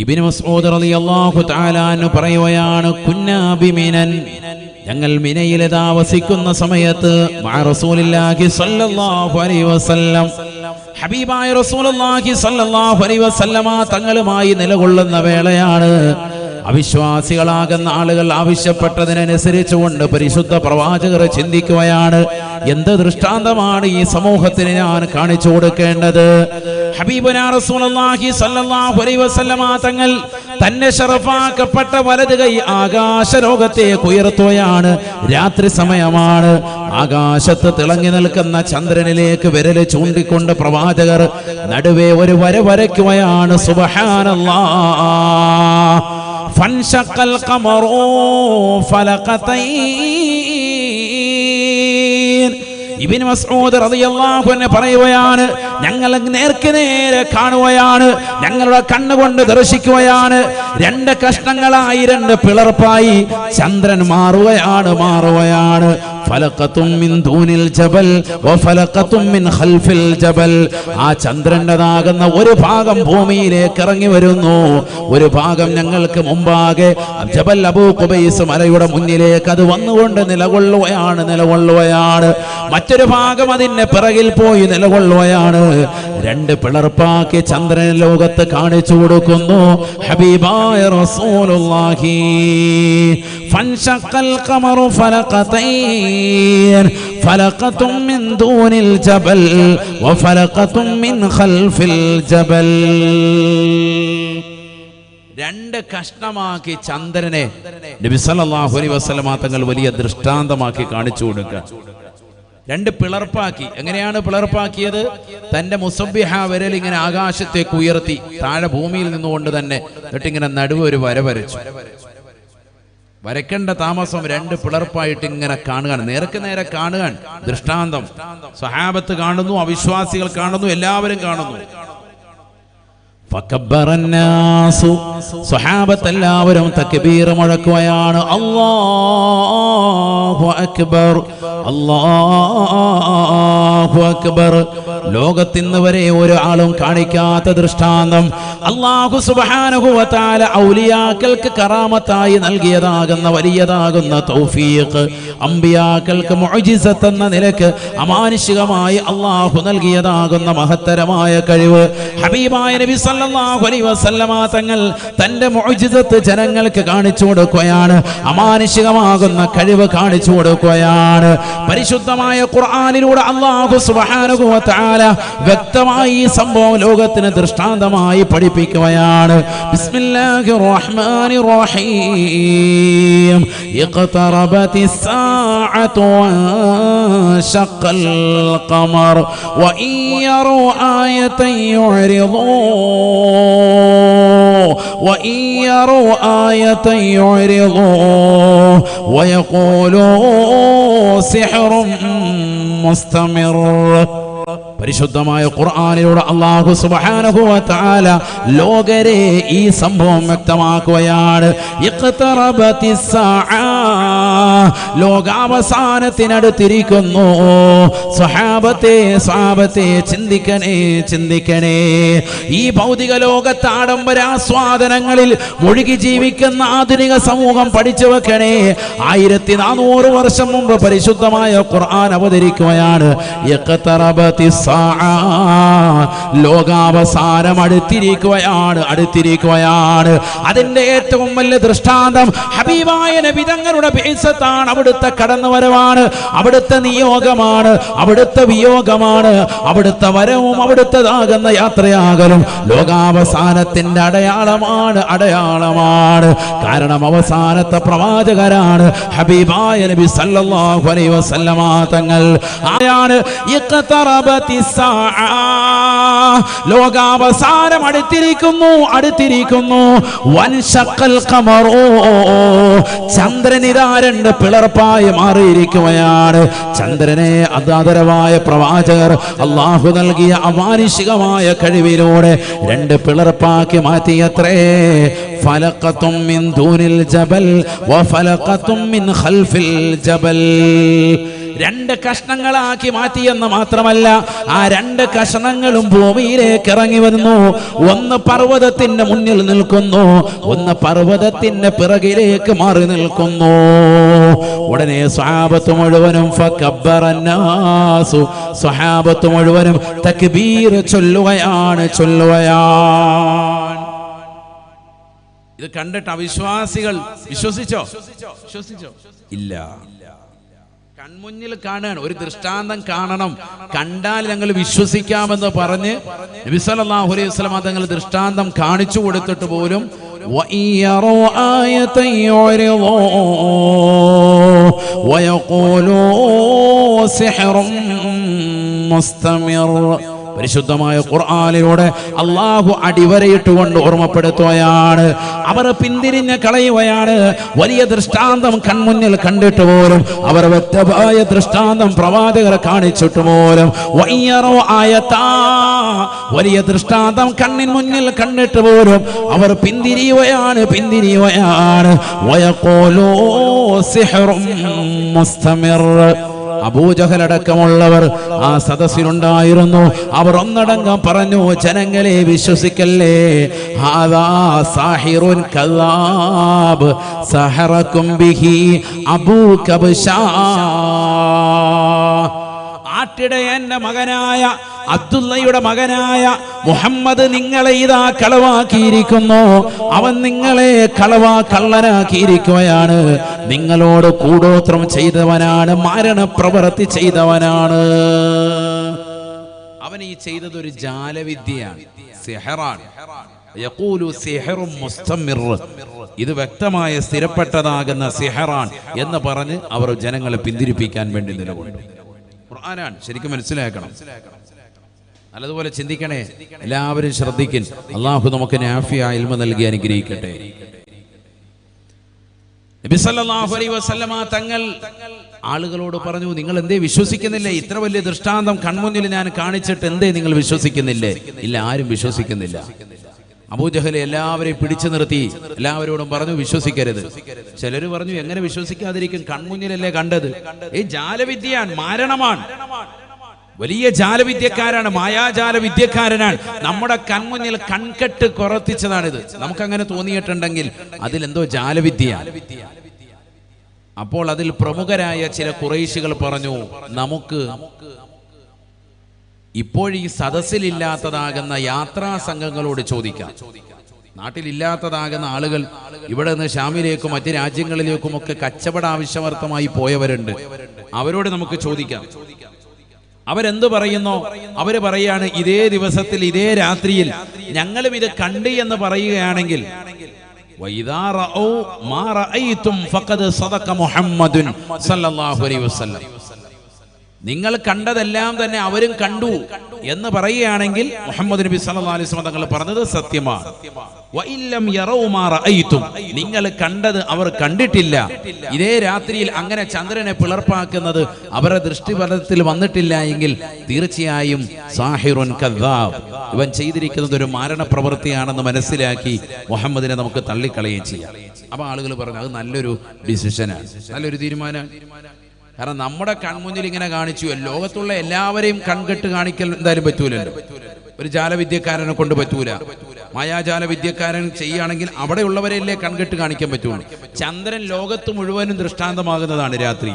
ഇബ്നു മസ്ഊദ് റളിയല്ലാഹു തആല അൻഹു പറയുകയാണ്, കുന്നാ ബിമിനൻ, ഞങ്ങൾ മിനയിൽ താമസിക്കുന്ന സമയത്ത് മഅ റസൂലില്ലാഹി സ്വല്ലല്ലാഹു അലൈഹി വസല്ലം, ഹബീബായ റസൂലുള്ളാഹി സ്വല്ലല്ലാഹു അലൈഹി വസല്ലമ തങ്ങളുമായി നിലകൊള്ളുന്ന വേളയാണ്. അവിശ്വാസികളാകുന്ന ആളുകൾ ആവശ്യപ്പെട്ടതിനനുസരിച്ചുകൊണ്ട് പരിശുദ്ധ പ്രവാചകർ ചിന്തിക്കുകയാണ്, എന്ത് ദൃഷ്ടാന്തമാണ് ഈ സമൂഹത്തിന് ഞാൻ കാണിച്ചു കൊടുക്കേണ്ടത്? ഹബീബുനാ റസൂലുള്ളാഹി സ്വല്ലല്ലാഹു അലൈഹി വസല്ലമ തങ്ങൾ തന്നെ ശറഫാക്കപ്പെട്ട വലത് കൈ ആകാശലോകത്തേക്ക് ഉയർത്തുകയാണ്. രാത്രി സമയമാണ്. ആകാശത്ത് തിളങ്ങി നിൽക്കുന്ന ചന്ദ്രനിലേക്ക് വിരല് ചൂണ്ടിക്കൊണ്ട് പ്രവാചകർ നടുവേ ഒരു വര വരയ്ക്കുകയാണ്. സുബ്ഹാനല്ലാഹ്. ഫൻശഖൽ ഖമറു ഫലഖതൈൻ. ഇബ്നു മസ്ഊദ് റളിയല്ലാഹു അൻഹു പറയുകയാണ്, ഞങ്ങൾ നേർക്ക് നേരെ കാണുകയാണ്, ഞങ്ങളുടെ കണ്ണുകൊണ്ട് ദർശിക്കുകയാണ്. രണ്ട് കഷ്ണങ്ങളായി, രണ്ട് പിളർപ്പായി ചന്ദ്രൻ മാറുകയാണ്. ഫലഖത്തും മിൻ ദൂനിൽ ജബൽ വഫലഖത്തും മിൻ ഖൽഫിൽ ജബൽ. ആ ചന്ദ്രൻ്റെതാകുന്ന ഒരു ഭാഗം ഭൂമിയിലേക്ക് ഇറങ്ങി വരുന്നു, ഒരു ഭാഗം ഞങ്ങൾക്ക് മുമ്പാകെ ജബൽ അബൂ ഖുബൈസ് മലയുടെ മുന്നിലേക്ക് അത് വന്നുകൊണ്ട് നിലകൊള്ളുകയാണ്. മറ്റൊരു ഭാഗം അതിന്റെ പിറകിൽ പോയി നിലകൊള്ളുകയാണ്. രണ്ട് പിളർപ്പാക്കി ചന്ദ്രൻ ലോകത്ത് കാണിച്ചു കൊടുക്കുന്നു ഹബീബായ റസൂലുള്ളാഹി. ഫൻശഖൽ ഖമറു ഫലഖതൈൻ, ഫലഖത്തും മിൻ ദൂനിൽ ജബൽ വഫലഖത്തും മിൻ ഖൽഫിൽ ജബൽ. രണ്ട് കഷ്ണമാക്കി ചന്ദ്രനെ നബി സല്ലല്ലാഹു അലൈഹി വസല്ലമ തങ്ങൾ വലിയ ദൃഷ്ടാന്തമാക്കി കാണിച്ചു കൊടുക്കുക. രണ്ട് പിളർപ്പാക്കി. എങ്ങനെയാണ് പിളർപ്പാക്കിയത്? തന്റെ മുസബ്ബിഹ വിരൽ ഇങ്ങനെ ആകാശത്തേക്ക് ഉയർത്തി താഴെ ഭൂമിയിൽ നിന്നുകൊണ്ട് തന്നെ എന്നിട്ടിങ്ങനെ നടുവ് ഒരു വര വരച്ചു. വരയ്ക്കേണ്ട താമസം രണ്ട് പിളർപ്പായിട്ട് ഇങ്ങനെ കാണുകയാണ്, നേർക്ക് നേരെ കാണുകയാണ്. ദൃഷ്ടാന്തം സ്വഹാബത്ത് കാണുന്നു, അവിശ്വാസികൾ കാണുന്നു, എല്ലാവരും കാണുന്നു. സ്വഹാബത്ത് എല്ലാവരും തക്ബീർ മുഴക്കുകയാണ്. അല്ലാഹു അക്ബർ, അല്ലാഹു അക്ബർ. ലോകത്തിന്ന് വരെ ഒരാളും കാണിക്കാത്ത ദൃഷ്ടാന്തം അല്ലാഹു സുബ്ഹാനഹു വ തആല ഔലിയാക്കൾക്ക് കറാമത്തായി നൽകിയതാകുന്ന വലിയതാകുന്ന തൗഫീഖ്, അമ്പിയാക്കൾക്ക് മുഅ്ജിസത്ത് എന്ന നിലക്ക് അമാനുഷികമായി അല്ലാഹു നൽകിയതാകുന്ന മഹത്തരമായ കഴിവ് ഹബീബായ നബി സല്ലല്ലാഹു അലൈഹി വസല്ലമ തങ്ങൾ തന്റെ മുഅ്ജിസത്ത് ജനങ്ങൾക്ക് കാണിച്ചു കൊടുക്കുകയാണ്. അമാനുഷികമാകുന്ന കഴിവ് കാണിച്ചു കൊടുക്കുകയാണ്. പരിശുദ്ധമായ ഖുർആനിലൂടെ അല്ലാഹു സുബ്ഹാനഹു വ തആല വ്യക്തമായി ഈ സംഭവം ലോകത്തിന് ദൃഷ്ടാന്തമായി പഠിപ്പിക്കുകയാണ്. ബിസ്മില്ലാഹിർ റഹ്മാനിർ റഹീം. ഇഖ്തറബതിസ് സാഅതു വൻശഖൽ ഖമർ വഇൻ യറൂ ആയതൻ യുഅ്രിദൂ وإن يروا آية يعرضوا ويقولوا سحر مستمر. പരിശുദ്ധമായ ഖുർആനിലൂടെ അല്ലാഹു സുബ്ഹാനഹു വ തആല ലോകരെ ഈ സംഭവം വ്യക്തമാക്കുകയാണ്. ഇഖ്തറബതിസ് സാഅ, ലോകാവസാനത്തിനടുത്തിരിക്കുന്നു. സ്വഹാബത്തെ ചിന്തിക്കണേ. ഈ ഭൗതിക ലോകത്തെ ആഡംബരാസ്വാദനങ്ങളിൽ മുഴുകി ജീവിക്കുന്ന ആധുനിക സമൂഹം പഠിച്ചു വെക്കണേ. 1400 വർഷം മുമ്പ് പരിശുദ്ധമായ ഖുർആൻ അവതരിക്കുകയാണ്. ഇഖ്തറബതിസ് സാഅ, ലോകാവസാനം അടുത്തിരിക്കുകയാണ്. അതിന്റെ ഏറ്റവും വലിയ ദൃഷ്ടാന്തം ഹബീബായ നബി തങ്ങളുടെ ബിഇസത്താണ്. അവിടുത്തെ കടന്നുവരവാണ്, അവിടുത്തെ നിയോഗമാണ്, അവിടുത്തെ വിയോഗമാണ്, അവിടുത്തെ വരവും അവിടുത്തേതാകുന്ന യാത്രയാകലും ലോകാവസാനത്തിന്റെ അടയാളമാണ്. കാരണം അവസാനത്തെ പ്രവാചകരാണ് ഹബീബായ നബി സല്ലല്ലാഹു അലൈഹി വസല്ലമ തങ്ങൾ. ആയാണ് ഇഖ്തറബതിസ് സാഅ, ലോകാവസാനം അടുത്തിരിക്കുന്നു. വൻശഖൽ ഖമറു, ചന്ദ്രനിതാ രണ്ട് പിളർപ്പായി മാറിയിരിക്കുകയാണ്. ചന്ദ്രനെ അതാദരവായ പ്രവാചകർ അല്ലാഹു നൽകിയ അമാനുഷികമായ കഴിവിലൂടെ രണ്ട് പിളർപ്പാക്കി മാറ്റിയത്രേ. ഫലഖത്തും മിൻ ദൂനിൽ ജബൽ വഫലഖത്തും മിൻ ഖൽഫിൽ ജബൽ. 2 കഷ്ണങ്ങളാക്കി മാറ്റിയെന്ന് മാത്രമല്ല, ആ 2 കഷ്ണങ്ങളും ഭൂമിയിലേക്ക് ഇറങ്ങി വരുന്നു. ഒന്ന് പർവ്വതത്തിന്റെ മുന്നിൽ നിൽക്കുന്നു, ഒന്ന് പർവ്വതത്തിന്റെ പിറകിലേക്ക് മാറി നിൽക്കുന്നു. ഉടനെ സ്വഹാബത്ത് മുഴുവനും ഫകബ്ബറന്നാസു, സ്വഹാബത്ത് മുഴുവനും തക്ബീർ ചൊല്ലുകയാണ്. ഇത് കണ്ടിട്ട് അവിശ്വാസികൾ വിശ്വസിച്ചോ? ഇല്ല. കൺമുന്നിൽ കാണാൻ ഒരു ദൃഷ്ടാന്തം കാണണം, കണ്ടാൽ ഞങ്ങൾ വിശ്വസിക്കാമെന്ന് പറഞ്ഞ് നബി സല്ലല്ലാഹു അലൈഹി വസല്ലം തങ്ങൾ ദൃഷ്ടാന്തം കാണിച്ചു കൊടുത്തിട്ട് പോലും പരിശുദ്ധമായ ഖുർആനിലൂടെ അല്ലാഹു അടിവരയിട്ടുകൊണ്ട് ഓർമ്മപ്പെടുത്തുകയാണ്. അവർ പിന്തിരിഞ്ഞ് കളയുകയാണ്. വലിയ ദൃഷ്ടാന്തം കൺമുന്നിൽ കണ്ടിട്ട് പോലും, അവർ വ്യക്തമായ ദൃഷ്ടാന്തം പ്രവാചകരെ കാണിച്ചിട്ട് പോലും, വലിയ ദൃഷ്ടാന്തം കണ്ണിൻ മുന്നിൽ കണ്ടിട്ട് പോലും അവർ പിന്തിരിയുകയാണ്. വയഖൂലൂ സിഹ്റും മുസ്തമിർ. അബൂജഹൽ അടക്കമുള്ളവർ ആ സദസ്സിലുണ്ടായിരുന്നു. അവർ ഒന്നടങ്കം പറഞ്ഞു, ജനങ്ങളെ വിശ്വസിക്കല്ലേ, ഹാദാ സാഹിറുൻ കദ്ദാബ് സഹറകും ബിഹി അബൂ കബ്ശാ. ആട്ടിടയന്റെ മകനായ അബ്ദുള്ളയുടെ മകനായ മുഹമ്മദ് നിങ്ങളെ ഇതാ കളവാക്കിയിരിക്കുന്നു. അവൻ നിങ്ങളെ കള്ളനാക്കിയിരിക്കുകയാണ്. നിങ്ങളോട് കൂടോത്രം ചെയ്തവനാണ്, മാരണപ്രവൃത്തി ചെയ്തവനാണ്. അവൻ ഈ ചെയ്തതൊരു ജാലവിദ്യയാണ്, സിഹറാണ്. യഖൂലു സിഹറും മുസ്തമിർ. ഇത് വ്യക്തമായ സ്ഥിരപ്പെട്ടതാകുന്ന സിഹറാൻ എന്ന് പറഞ്ഞ് അവർ ജനങ്ങളെ പിന്തിരിപ്പിക്കാൻ വേണ്ടി നിലകൊണ്ടു. ഖുർആനാണ്, ശരിക്കും മനസ്സിലാക്കണം. നല്ലതുപോലെ ചിന്തിക്കണേ, എല്ലാവരും ശ്രദ്ധിക്കും. അള്ളാഹു നമുക്ക് നാഫിയായ ഇൽമ നൽകി അനുഗ്രഹിക്കട്ടെ. നബി സല്ലല്ലാഹു അലൈഹി വസല്ലമ തങ്ങൾ ആളുകളോട് പറഞ്ഞു, നിങ്ങൾ എന്തേ വിശ്വസിക്കുന്നില്ലേ? ഇത്ര വലിയ ദൃഷ്ടാന്തം കൺമുന്നിൽ ഞാൻ കാണിച്ചിട്ട് എന്തേ നിങ്ങൾ വിശ്വസിക്കുന്നില്ലേ? ഇല്ല, ആരും വിശ്വസിക്കുന്നില്ല. അബൂജഹൽ എല്ലാവരെയും പിടിച്ചു നിർത്തി എല്ലാവരോടും പറഞ്ഞു, വിശ്വസിക്കരുത്. ചിലര് പറഞ്ഞു, എങ്ങനെ വിശ്വസിക്കാതിരിക്കും? കൺമുന്നിലല്ലേ കണ്ടത്. ഈ ജാലവിദ്യയാണ്, മാരണമാണ്, വലിയ ജാലവിദ്യക്കാരാണ്, മായാജാലവിദ്യക്കാരനാണ്. നമ്മുടെ കൺമുന്നിൽ കൺകെട്ട് കുറത്തിച്ചതാണിത്. നമുക്കങ്ങനെ തോന്നിയിട്ടുണ്ടെങ്കിൽ അതിലെന്തോ ജാലവിദ്യയാണ്. അപ്പോൾ അതിൽ പ്രമുഖരായ ചില ഖുറൈശികൾ പറഞ്ഞു, നമുക്ക് ഇപ്പോഴീ സദസ്സിലില്ലാത്തതാകുന്ന യാത്രാ സംഘങ്ങളോട് ചോദിക്കാം. നാട്ടിലില്ലാത്തതാകുന്ന ആളുകൾ ഇവിടെ നിന്ന് ഷാമിലേക്കും മറ്റ് രാജ്യങ്ങളിലേക്കും ഒക്കെ കച്ചവട ആവശ്യാർത്ഥമായി പോയവരുണ്ട്. അവരോട് നമുക്ക് ചോദിക്കാം. അവരെന്ത് പറയുന്നോ അവര് പറയാണ്, ഇതേ ദിവസത്തിൽ ഇതേ രാത്രിയിൽ ഞങ്ങളും ഇത് കണ്ട് എന്ന് പറയുകയാണെങ്കിൽ, വഇദാ റഔ മാ റഅയ്തും ഫഖദ് സദഖ മുഹമ്മദുൻ സല്ലല്ലാഹു അലൈഹി വസല്ലം. നിങ്ങൾ കണ്ടതെല്ലാം തന്നെ അവരും കണ്ടു എന്ന് പറയുകയാണെങ്കിൽ മുഹമ്മദ് നബി സല്ലല്ലാഹു അലൈഹി വസല്ലം തങ്ങൾ പറഞ്ഞത് സത്യമാണ്. വഇല്ലം യറൗ മാ റഅയ്തും, നിങ്ങൾ കണ്ടത് അവർ കണ്ടിട്ടില്ല, ഇതേ രാത്രിയിൽ അങ്ങനെ ചന്ദ്രനെ പിളർപ്പാക്കുന്നത് അവരുടെ ദൃഷ്ടിപഥത്തിൽ വന്നിട്ടില്ല എങ്കിൽ തീർച്ചയായും സാഹിറുൻ കദ്ദാബ്, ഇവൻ ചെയ്തിരിക്കുന്നത് ഒരു മാരണപ്രവൃത്തിയാണെന്ന് മനസ്സിലാക്കി മുഹമ്മദിനെ നമുക്ക് തള്ളിക്കളയുകയും ചെയ്യാം. അപ്പൊ ആളുകൾ പറഞ്ഞു, അത് നല്ലൊരു ഡിസിഷനാണ്, നല്ലൊരു തീരുമാനമാണ്. കാരണം നമ്മുടെ കൺമുന്നിൽ ഇങ്ങനെ കാണിച്ചു, ലോകത്തുള്ള എല്ലാവരെയും കൺകെട്ട് കാണിക്കൽ എന്തായാലും പറ്റൂലല്ലോ. ഒരു ജാലവിദ്യക്കാരനെ കൊണ്ട് പറ്റൂല. മായാജാല വിദ്യക്കാരൻ ചെയ്യുകയാണെങ്കിൽ അവിടെയുള്ളവരെയല്ലേ കൺകെട്ട് കാണിക്കാൻ പറ്റുള്ളൂ. ചന്ദ്രൻ ലോകത്ത് മുഴുവനും ദൃഷ്ടാന്തമാകുന്നതാണ് രാത്രി.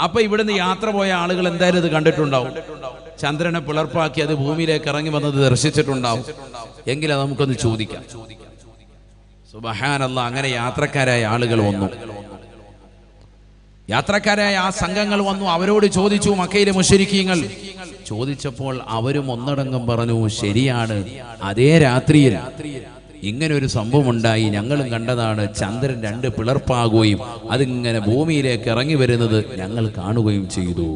അപ്പൊ ഇവിടുന്ന് യാത്ര പോയ ആളുകൾ എന്തായാലും ഇത് കണ്ടിട്ടുണ്ടാവും. ചന്ദ്രനെ പിളർപ്പാക്കി അത് ഭൂമിയിലേക്ക് ഇറങ്ങി വന്നത് ദർശിച്ചിട്ടുണ്ടാവും. എങ്കിൽ അത് നമുക്കൊന്ന് ചോദിക്കാം. സുബ്ഹാനല്ലാഹ്, അങ്ങനെ യാത്രക്കാരായ ആളുകൾ വന്നു. യാത്രക്കാരായ ആ സംഘങ്ങൾ വന്നു, അവരോട് ചോദിച്ചു. മക്കയിലെ മുശ്രിക്കീങ്ങൾ ചോദിച്ചപ്പോൾ അവരും ഒന്നടങ്കം പറഞ്ഞു, ശരിയാണ്, അതേ രാത്രിയിൽ ഇങ്ങനൊരു സംഭവം ഉണ്ടായി, ഞങ്ങളും കണ്ടതാണ്. ചന്ദ്രൻ 2 പിളർപ്പാകുകയും അതിങ്ങനെ ഭൂമിയിലേക്ക് ഇറങ്ങി വരുന്നത് ഞങ്ങൾ കാണുകയും ചെയ്തു.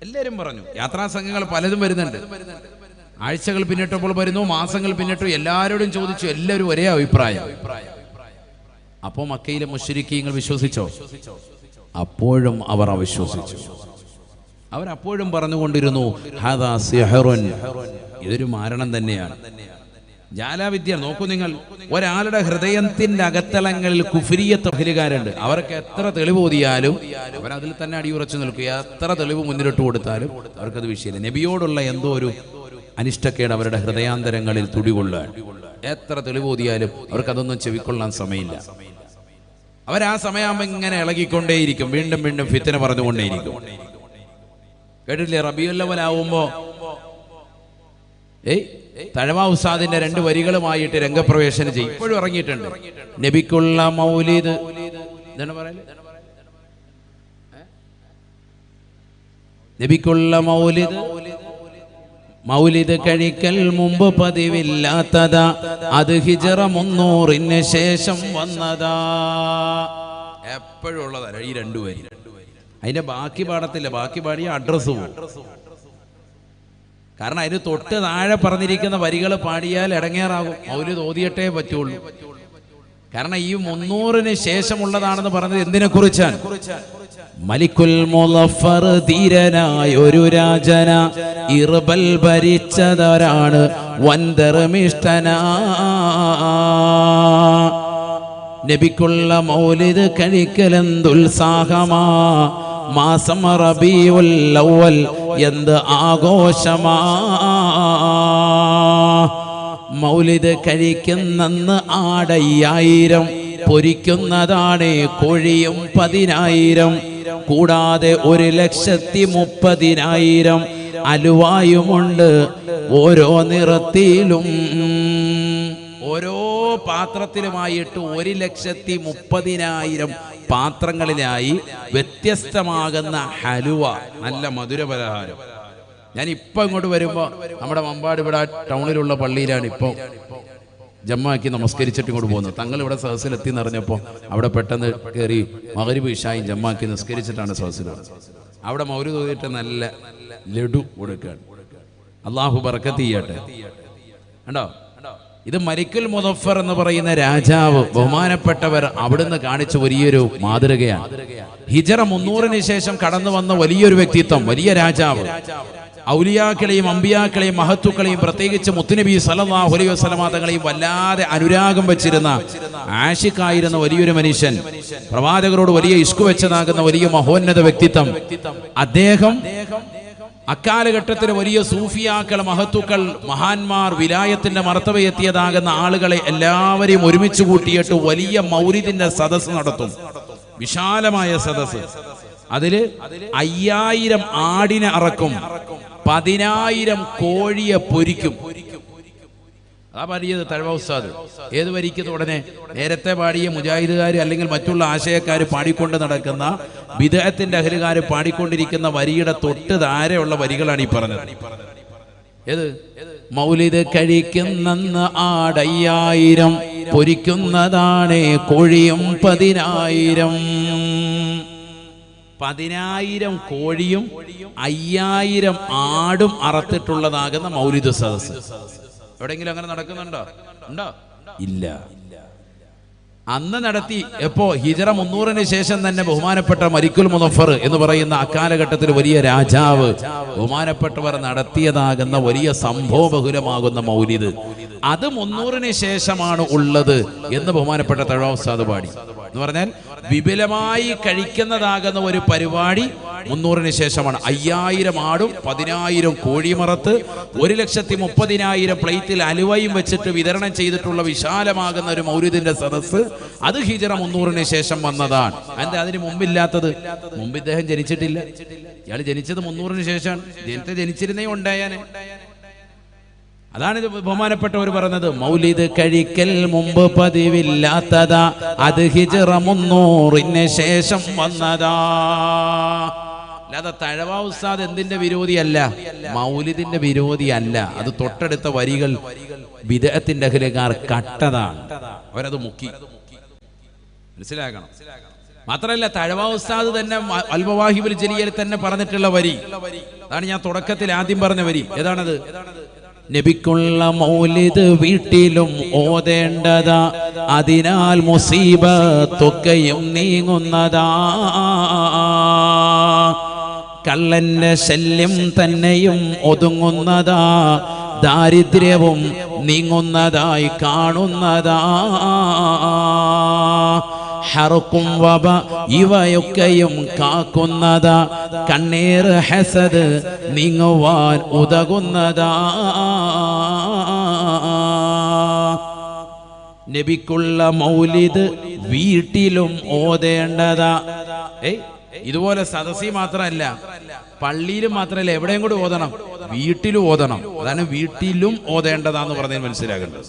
എല്ലാവരും പറഞ്ഞു. യാത്രാ സംഘങ്ങൾ പലതും വരുന്നുണ്ട്. ആഴ്ചകൾ പിന്നിട്ടപ്പോൾ വരുന്നു, മാസങ്ങൾ പിന്നിട്ടു. എല്ലാവരോടും ചോദിച്ചു, എല്ലാവരും ഒരേ അഭിപ്രായം. അപ്പോ മക്കയിലെ മുശ്രിക്കീങ്ങൾ വിശ്വസിച്ചോ? അപ്പോഴും അവർ അവിശ്വസിച്ചു. അവരപ്പോഴും പറഞ്ഞുകൊണ്ടിരുന്നു, ഹാദാ സിഹറുൻ, ഇതൊരു മാരണം തന്നെയാണ്. ജാലാവിദ്യ നോക്കൂ നിങ്ങൾ. ഒരാളുടെ ഹൃദയത്തിന്റെ അകത്തളങ്ങളിൽ കുഫ്രിയത്ത് അഹ്ലുകാരുണ്ട്. അവർക്ക് എത്ര തെളിവ് ഓതിയാലും അവരതിൽ തന്നെ അടിയുറച്ചു നിൽക്കുക. എത്ര തെളിവ് മുന്നിലിട്ട് കൊടുത്താലും അവർക്കത് വിഷയമില്ല. നബിയോടുള്ള എന്തോ ഒരു അനിഷ്ടക്കേട് അവരുടെ ഹൃദയാന്തരങ്ങളിൽ തുടികൊള്ളാൻ. എത്ര തെളിവ് ഓതിയാലും അവർക്കതൊന്നും ചെവിക്കൊള്ളാൻ സമയമില്ല. അവരാ സമയമാകുമ്പോൾ ഇങ്ങനെ ഇളകിക്കൊണ്ടേയിരിക്കും, വീണ്ടും വീണ്ടും ഫിത്ന പറഞ്ഞുകൊണ്ടേയിരിക്കും. കേട്ടില്ലേ? റബീഉൽ അവ്വൽ ആവുമ്പോ തഴവ ഉസ്താദിന്റെ 2 വരികളുമായിട്ട് രംഗപ്രവേശനം ചെയ്യും. ഇപ്പോഴും ഇറങ്ങിയിട്ടുണ്ട്. നബിക്കുള്ള മൗലിദ് എന്താണ് പറയല്? നബിക്കുള്ള മൗലിദ് കഴിക്കൽ മുമ്പ് പതിവില്ലാത്തതാ, അത് ഹിജ്റ 300 ശേഷം വന്നതാ. എപ്പോഴും ഉള്ളതാ ഈ 2 വരി. അതിന്റെ ബാക്കി പാടത്തില്ല. ബാക്കി പാടിയ അഡ്രസ് പോകും. കാരണം അതിന് തൊട്ട് താഴെ പറഞ്ഞിരിക്കുന്ന വരികൾ പാടിയാൽ ഇടങ്ങേറാകും. മൗലിദ് ഓതിയിട്ടേ പറ്റുള്ളൂ. കാരണം ഈ 300 ശേഷമുള്ളതാണെന്ന് പറഞ്ഞത് എന്തിനെ കുറിച്ചാണ്? മലിക്കുൽ മുളഫർ ധീരനായ ഒരു രാജന, ഇർബൽ ഭരിച്ചവരാണ് വൻധർമ്മിഷ്ഠന. നബിക്കുള്ള മൗലിദ് കഴിക്കലെന്തുത്സാഹമാ, മാസം റബീഉൽ അവ്വൽ എന്ത് ആഘോഷമാ. മൗലിദ് കഴിക്കുന്നന്ന് ആടയ്യായിരം, പൊരിക്കുന്നതാണ് കോഴിയും 10,000, കൂടാതെ 1,30,000 അലുവായുമുണ്ട് ഓരോ നിറത്തിലും. ഓരോ പാത്രത്തിലുമായിട്ട് 1,30,000 പാത്രങ്ങളിലായി വ്യത്യസ്തമാകുന്ന ഹലുവ, നല്ല മധുരപലഹാരം. ഞാൻ ഇപ്പം ഇങ്ങോട്ട് വരുമ്പോൾ നമ്മുടെ മമ്പാട് ഇവിടെ ടൗണിലുള്ള പള്ളിയിലാണ് ഇപ്പോൾ ജമ്മാക്കി നമസ്കരിച്ചിട്ട് ഇങ്ങോട്ട് പോകുന്നത്. തങ്ങൾ ഇവിടെ സദസ്സിലെത്തി എന്നറിഞ്ഞപ്പോൾ അവിടെ പെട്ടെന്ന് കയറി മഗ്രിബ് ഇശായും ജമ്മാക്കി നിസ്കരിച്ചിട്ടാണ് സദസ്സിൽ. അവിടെ മൗലിദ് ഓതിയിട്ട് നല്ല ലഡു കൊടുക്കുകയാണ്. അള്ളാഹു ബർക്കത്ത് ചെയ്യട്ടെ. കണ്ടോ? ഇത് മലിക്കുൽ മുളഫർ എന്ന് പറയുന്ന രാജാവ്, ബഹുമാനപ്പെട്ടവർ അവിടുന്ന് കാണിച്ച വലിയൊരു മാതൃകയാണ്. ഹിജ്റ 300 ശേഷം കടന്നു വന്ന വലിയൊരു വ്യക്തിത്വം, വലിയ രാജാവ്. ഔലിയാക്കളെയും അമ്പിയാക്കളെയും മഹത്തുക്കളെയും പ്രത്യേകിച്ച് മുത്തുനബി സല്ലല്ലാഹു അലൈഹി വസല്ലമ തങ്ങളെയും വല്ലാതെ അനുരാഗം വെച്ചിരുന്ന, ആഷിഖായിരുന്ന വലിയൊരു മനുഷ്യൻ, പ്രവാചകരോട് വലിയ ഇഷ്ക് വെച്ചതാകുന്ന വലിയ മഹോന്നത വ്യക്തിത്വം. അദ്ദേഹം അക്കാലഘട്ടത്തിൽ വലിയ സൂഫിയാക്കൾ, മഹത്തുക്കൾ, മഹാന്മാർ, വിലായത്തിന്റെ മർത്തബയെത്തിയതാകുന്ന ആളുകളെ എല്ലാവരെയും ഒരുമിച്ച് കൂട്ടിയിട്ട് വലിയ മൗലിദിന്റെ സദസ്സ് നടത്തും. വിശാലമായ സദസ്സ്. അതില് 5000 ആടിനെ അറക്കും, 10,000 കോഴിയെ പൊരിക്കും. അതാ പാടിയത് തഴവ ഉസ്താദ്. ഏത് വരിക്കുന്നത്? ഉടനെ നേരത്തെ പാടിയ മുജാഹിദുകാർ അല്ലെങ്കിൽ മറ്റുള്ള ആശയക്കാർ പാടിക്കൊണ്ട് നടക്കുന്ന ബിദ്അത്തിന്റെ അഹ്ലുകാർ പാടിക്കൊണ്ടിരിക്കുന്ന വരിയുടെ തൊട്ട് താരെയുള്ള വരികളാണ് ഈ പറഞ്ഞത്. ഏത്? മൗലിദ് കഴിക്കുന്നന്ന് ആടയ്യായിരം, പൊരിക്കുന്നതാണ് കോഴിയും 10,000. 10,000 കോഴിയും 5,000 ആടും അറത്തിട്ടുള്ളതാകുന്ന മൗലിദ് സദസ്സ് എവിടെയെങ്കിലും അങ്ങനെ നടക്കുന്നുണ്ടോ? ഉണ്ടോ? ഇല്ല. അന്ന് നടത്തി. എപ്പോ? ഹിജ്റ 300 ശേഷം തന്നെ ബഹുമാനപ്പെട്ട മലിക്കുൽ മുളഫർ എന്ന് പറയുന്ന അക്കാലഘട്ടത്തിൽ വലിയ രാജാവ്, ബഹുമാനപ്പെട്ടവർ നടത്തിയതാകുന്ന വലിയ സംഭവബഹുലമാകുന്ന മൗലിദ്, അത് 300 ശേഷമാണ് ഉള്ളത് എന്ന് ബഹുമാനപ്പെട്ട തഴവ ഉസ്താദ് പാടി. എന്ന് പറഞ്ഞാൽ വിപുലമായി കഴിക്കുന്നതാകുന്ന ഒരു പരിപാടി 300 ശേഷമാണ്. 5,000 ആടും 10,000 കോഴിമറത്ത് 1,30,000 പ്ലേറ്റിൽ അലുവയും വെച്ചിട്ട് വിതരണം ചെയ്തിട്ടുള്ള വിശാലമാകുന്ന ഒരു മൗലിദിന്റെ സദസ്സ്, അത് ഹിജ്റ 300 ശേഷം വന്നതാണ്. എന്താ അതിന് മുമ്പില്ലാത്തത്? മുമ്പ് ഇദ്ദേഹം ജനിച്ചിട്ടില്ല. ഇയാൾ ജനിച്ചത് 300 ശേഷമാണ്. നേരത്തെ ജനിച്ചിരുന്നേ ഉണ്ടായാനെ. അതാണ് ഇത് ബഹുമാനപ്പെട്ടവർ പറഞ്ഞത്. മൗലിദ് കഴിക്കൽ മുമ്പ് പതിവില്ലാത്തതാ, അത് ഹിജ്റ 300 ശേഷം വന്നതാ. അല്ലാതെ തഴവ ഉസ്താദ് എന്തിന്റെ വിരോധിയല്ല, മൗലിദിന്റെ വിരോധിയല്ല. അത് തൊട്ടടുത്ത വരികൾ ബിദ്അത്തിന്റെ അഹ്ലുകാർ കട്ടതാണ്, അവരത് മുക്കി. മനസ്സിലാക്കണം. മാത്രമല്ല തഴവ ഉസ്താദ് തന്നെ അൽ മവാഹിബുൽ ജലിയയിൽ തന്നെ പറഞ്ഞിട്ടുള്ള വരി അതാണ് ഞാൻ തുടക്കത്തിൽ ആദ്യം പറഞ്ഞ വരി. ഏതാണത്? നബിക്കുള്ള മൗലിദ് വീട്ടിലും ഓതേണ്ടതാ, അതിനാൽ മുസീബത്തൊക്കെയും നീങ്ങുന്നതാ. കള്ളന്റെ ശല്യം തന്നെയും ഒതുങ്ങുന്നതാ, ദാരിദ്ര്യവും നീങ്ങുന്നതായി കാണുന്നതാ. ഹർക്കും വബ ഇവയൊക്കെയും കാക്കുന്നതാ, കണ്ണീർ ഹസദ് നീങ്ങുവാൻ ഉതകുന്നതാ. നബിക്കുള്ള മൗലിദ് വീട്ടിലും ഓതേണ്ടതാ. ഇതുപോലെ സദസ്സി മാത്രമല്ല, പള്ളിയിലും മാത്രമല്ല, എവിടെയും കൂടി ഓതണം, വീട്ടിലും ഓതണം. അതാണ് വീട്ടിലും ഓതേണ്ടതാന്ന് പറഞ്ഞാൽ മനസ്സിലാക്കേണ്ടത്.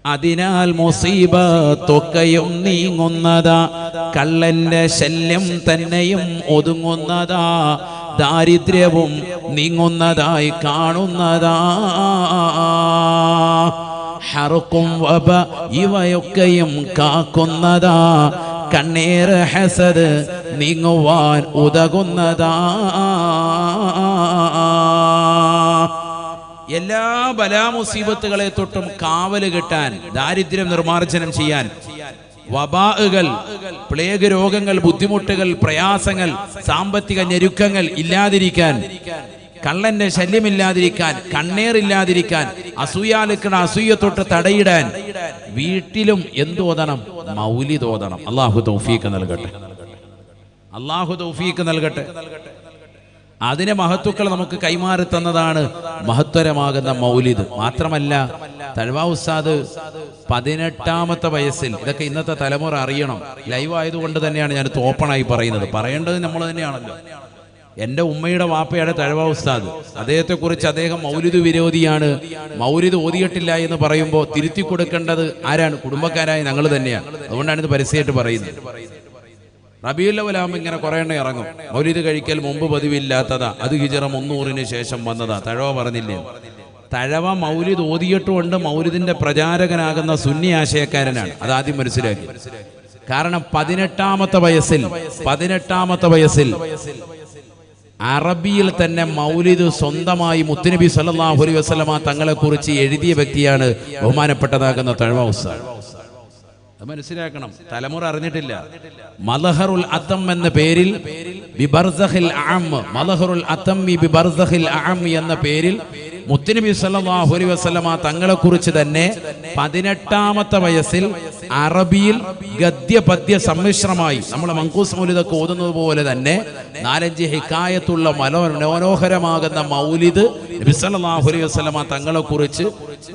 അതിനാൽ മുസീബത്തൊക്കെയും നീങ്ങുന്നതാ, കള്ളന്റെ ശല്യം തന്നെയും ഒതുങ്ങുന്നതാ, ദാരിദ്ര്യവും നീങ്ങുന്നതായി കാണുന്നതാ. ഹർക്കും വബ ഇവയൊക്കെയും കാക്കുന്നതാ, കണ്ണീർ ഹസദ് നീങ്ങുവാൻ ഉതകുന്നതാ. എല്ലാ ബലാമുസീബത്തുകളെ തൊട്ടും കാവല് കിട്ടാൻ, ദാരിദ്ര്യം നിർമ്മാർജ്ജനം ചെയ്യാൻ, വബാകൾ, പ്ലേഗ് രോഗങ്ങൾ, ബുദ്ധിമുട്ടുകൾ, പ്രയാസങ്ങൾ, സാമ്പത്തിക ഞെരുക്കങ്ങൾ ഇല്ലാതിരിക്കാൻ, കള്ളന്റെ ശല്യമില്ലാതിരിക്കാൻ, കണ്ണേറില്ലാതിരിക്കാൻ, അസൂയാലുക്കണ അസൂയ തൊട്ട് തടയിടാൻ വീട്ടിലും എന്തോതണം? മൗലിദ് ഓതണം. അല്ലാഹു തൗഫീഖ് നൽകട്ടെ, അല്ലാഹു തൗഫീഖ് നൽകട്ടെ. അതിനെ മഹത്തുക്കൾ നമുക്ക് കൈമാറി തന്നതാണ് മഹത്വരമാകുന്ന മൗലിദ്. മാത്രമല്ല, തഴവ ഉസ്താദ് 18ാമത്തെ വയസ്സിൽ, ഇതൊക്കെ ഇന്നത്തെ തലമുറ അറിയണം, ലൈവ് ആയതുകൊണ്ട് തന്നെയാണ് ഞാൻ ഓപ്പണായി പറയുന്നത്, പറയേണ്ടത് നമ്മൾ തന്നെയാണല്ലോ. എൻ്റെ ഉമ്മയുടെ വാപ്പയുടെ തഴവ ഉസ്താദ്, അദ്ദേഹത്തെക്കുറിച്ച് അദ്ദേഹം മൗലിദ് വിരോധിയാണ്, മൗലിദ് ഓതിയിട്ടില്ല എന്ന് പറയുമ്പോൾ തിരുത്തി കൊടുക്കേണ്ടത് ആരാണ്? കുടുംബക്കാരായ ഞങ്ങൾ തന്നെയാണ്. അതുകൊണ്ടാണ് ഇത് പരസ്യമായിട്ട് പറയുന്നത്. റബീഉൽ അവ്വൽ ആകുമ്പോൾ ഇങ്ങനെ കുറേ എണ്ണം ഇറങ്ങും, മൗലിദ് കഴിക്കൽ മുമ്പ് പതിവില്ലാത്തതാ, അത് ഹിജറ 300 ശേഷം വന്നതാ. തഴവ പറഞ്ഞില്ലേ? തഴവ മൗലിദ് ഓതിയിട്ടുകൊണ്ട് മൗലിദിന്റെ പ്രചാരകനാകുന്ന സുന്നി ആശയക്കാരനാണ്. അതാദ്യം മനസ്സിലാക്കി. കാരണം 18ാമത്തെ വയസ്സിൽ അറബിയിൽ തന്നെ മൗലിദ് സ്വന്തമായി മുത്തുനബി സല്ലല്ലാഹു അലൈഹി വസല്ലമ തങ്ങളെ കുറിച്ച് എഴുതിയ വ്യക്തിയാണ് ബഹുമാനപ്പെട്ടതാകുന്ന തഴവ ഉസ്താദ്. അത് മനസ്സിലാക്കണം, തലമുറ അറിഞ്ഞിട്ടില്ല. മലഹറുൽ അത്തം എന്ന പേരിൽ ബിബർസഖിൽ അഅം, മലഹറുൽ അത്തമ്മി ബിബർസഖിൽ അഅം എന്ന പേരിൽ മുത്തുനബി സല്ലല്ലാഹു അലൈഹി വസല്ലമ തങ്ങളെ കുറിച്ച് തന്നെ 18ാമത്തെ വയസ്സിൽ അറബിയിൽ ഗദ്യ പദ്യ സമ്മിശ്രമായി നമ്മൾ മങ്കൂസ് മൗലിദൊക്കെ ഓതുന്നത് പോലെ തന്നെ 4-5 ഹിക്കായത്തുള്ള മനോഹരമാകുന്ന മൗലിദ് നബി സല്ലല്ലാഹു അലൈഹി വസല്ലമ തങ്ങളെ കുറിച്ച്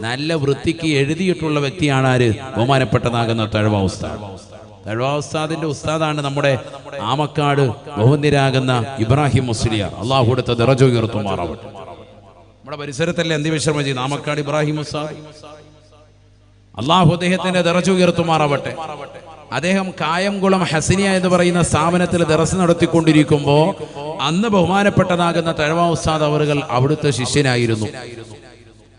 നല്ല വൃത്തിക്ക് എഴുതിയിട്ടുള്ള വ്യക്തിയാണ് ആര്? ബഹുമാനപ്പെട്ടതാകുന്ന തഴവ ഉസ്താദ്. തഴവ ഉസ്താദിന്റെ ഉസ്താദാണ് നമ്മുടെ ആമക്കാട് ബഹുന്ദരാകുന്ന ഇബ്രാഹിം മുസ്ലിയാർ. അള്ളാഹു കൊടുത്ത ദറജ ഉയർത്തുമാറാവട്ടെ. നമ്മുടെ പരിസരത്തല്ലേ അന്ത്യവിശ്രമം ചെയ്യുന്ന ആമക്കാട് ഇബ്രാഹിം ഉസ്താദ്. അള്ളാഹു അദ്ദേഹത്തിന്റെ ദറജ ഉയർത്തുമാറാവട്ടെ. അദ്ദേഹം കായംകുളം ഹസനിയ എന്ന് പറയുന്ന സ്ഥാപനത്തിൽ ദറസ് നടത്തിക്കൊണ്ടിരിക്കുമ്പോൾ അന്ന് ബഹുമാനപ്പെട്ടതാകുന്ന തഴവ ഉസ്താദ് അവറുകൾ അവിടുത്തെ ശിഷ്യനായിരുന്നു.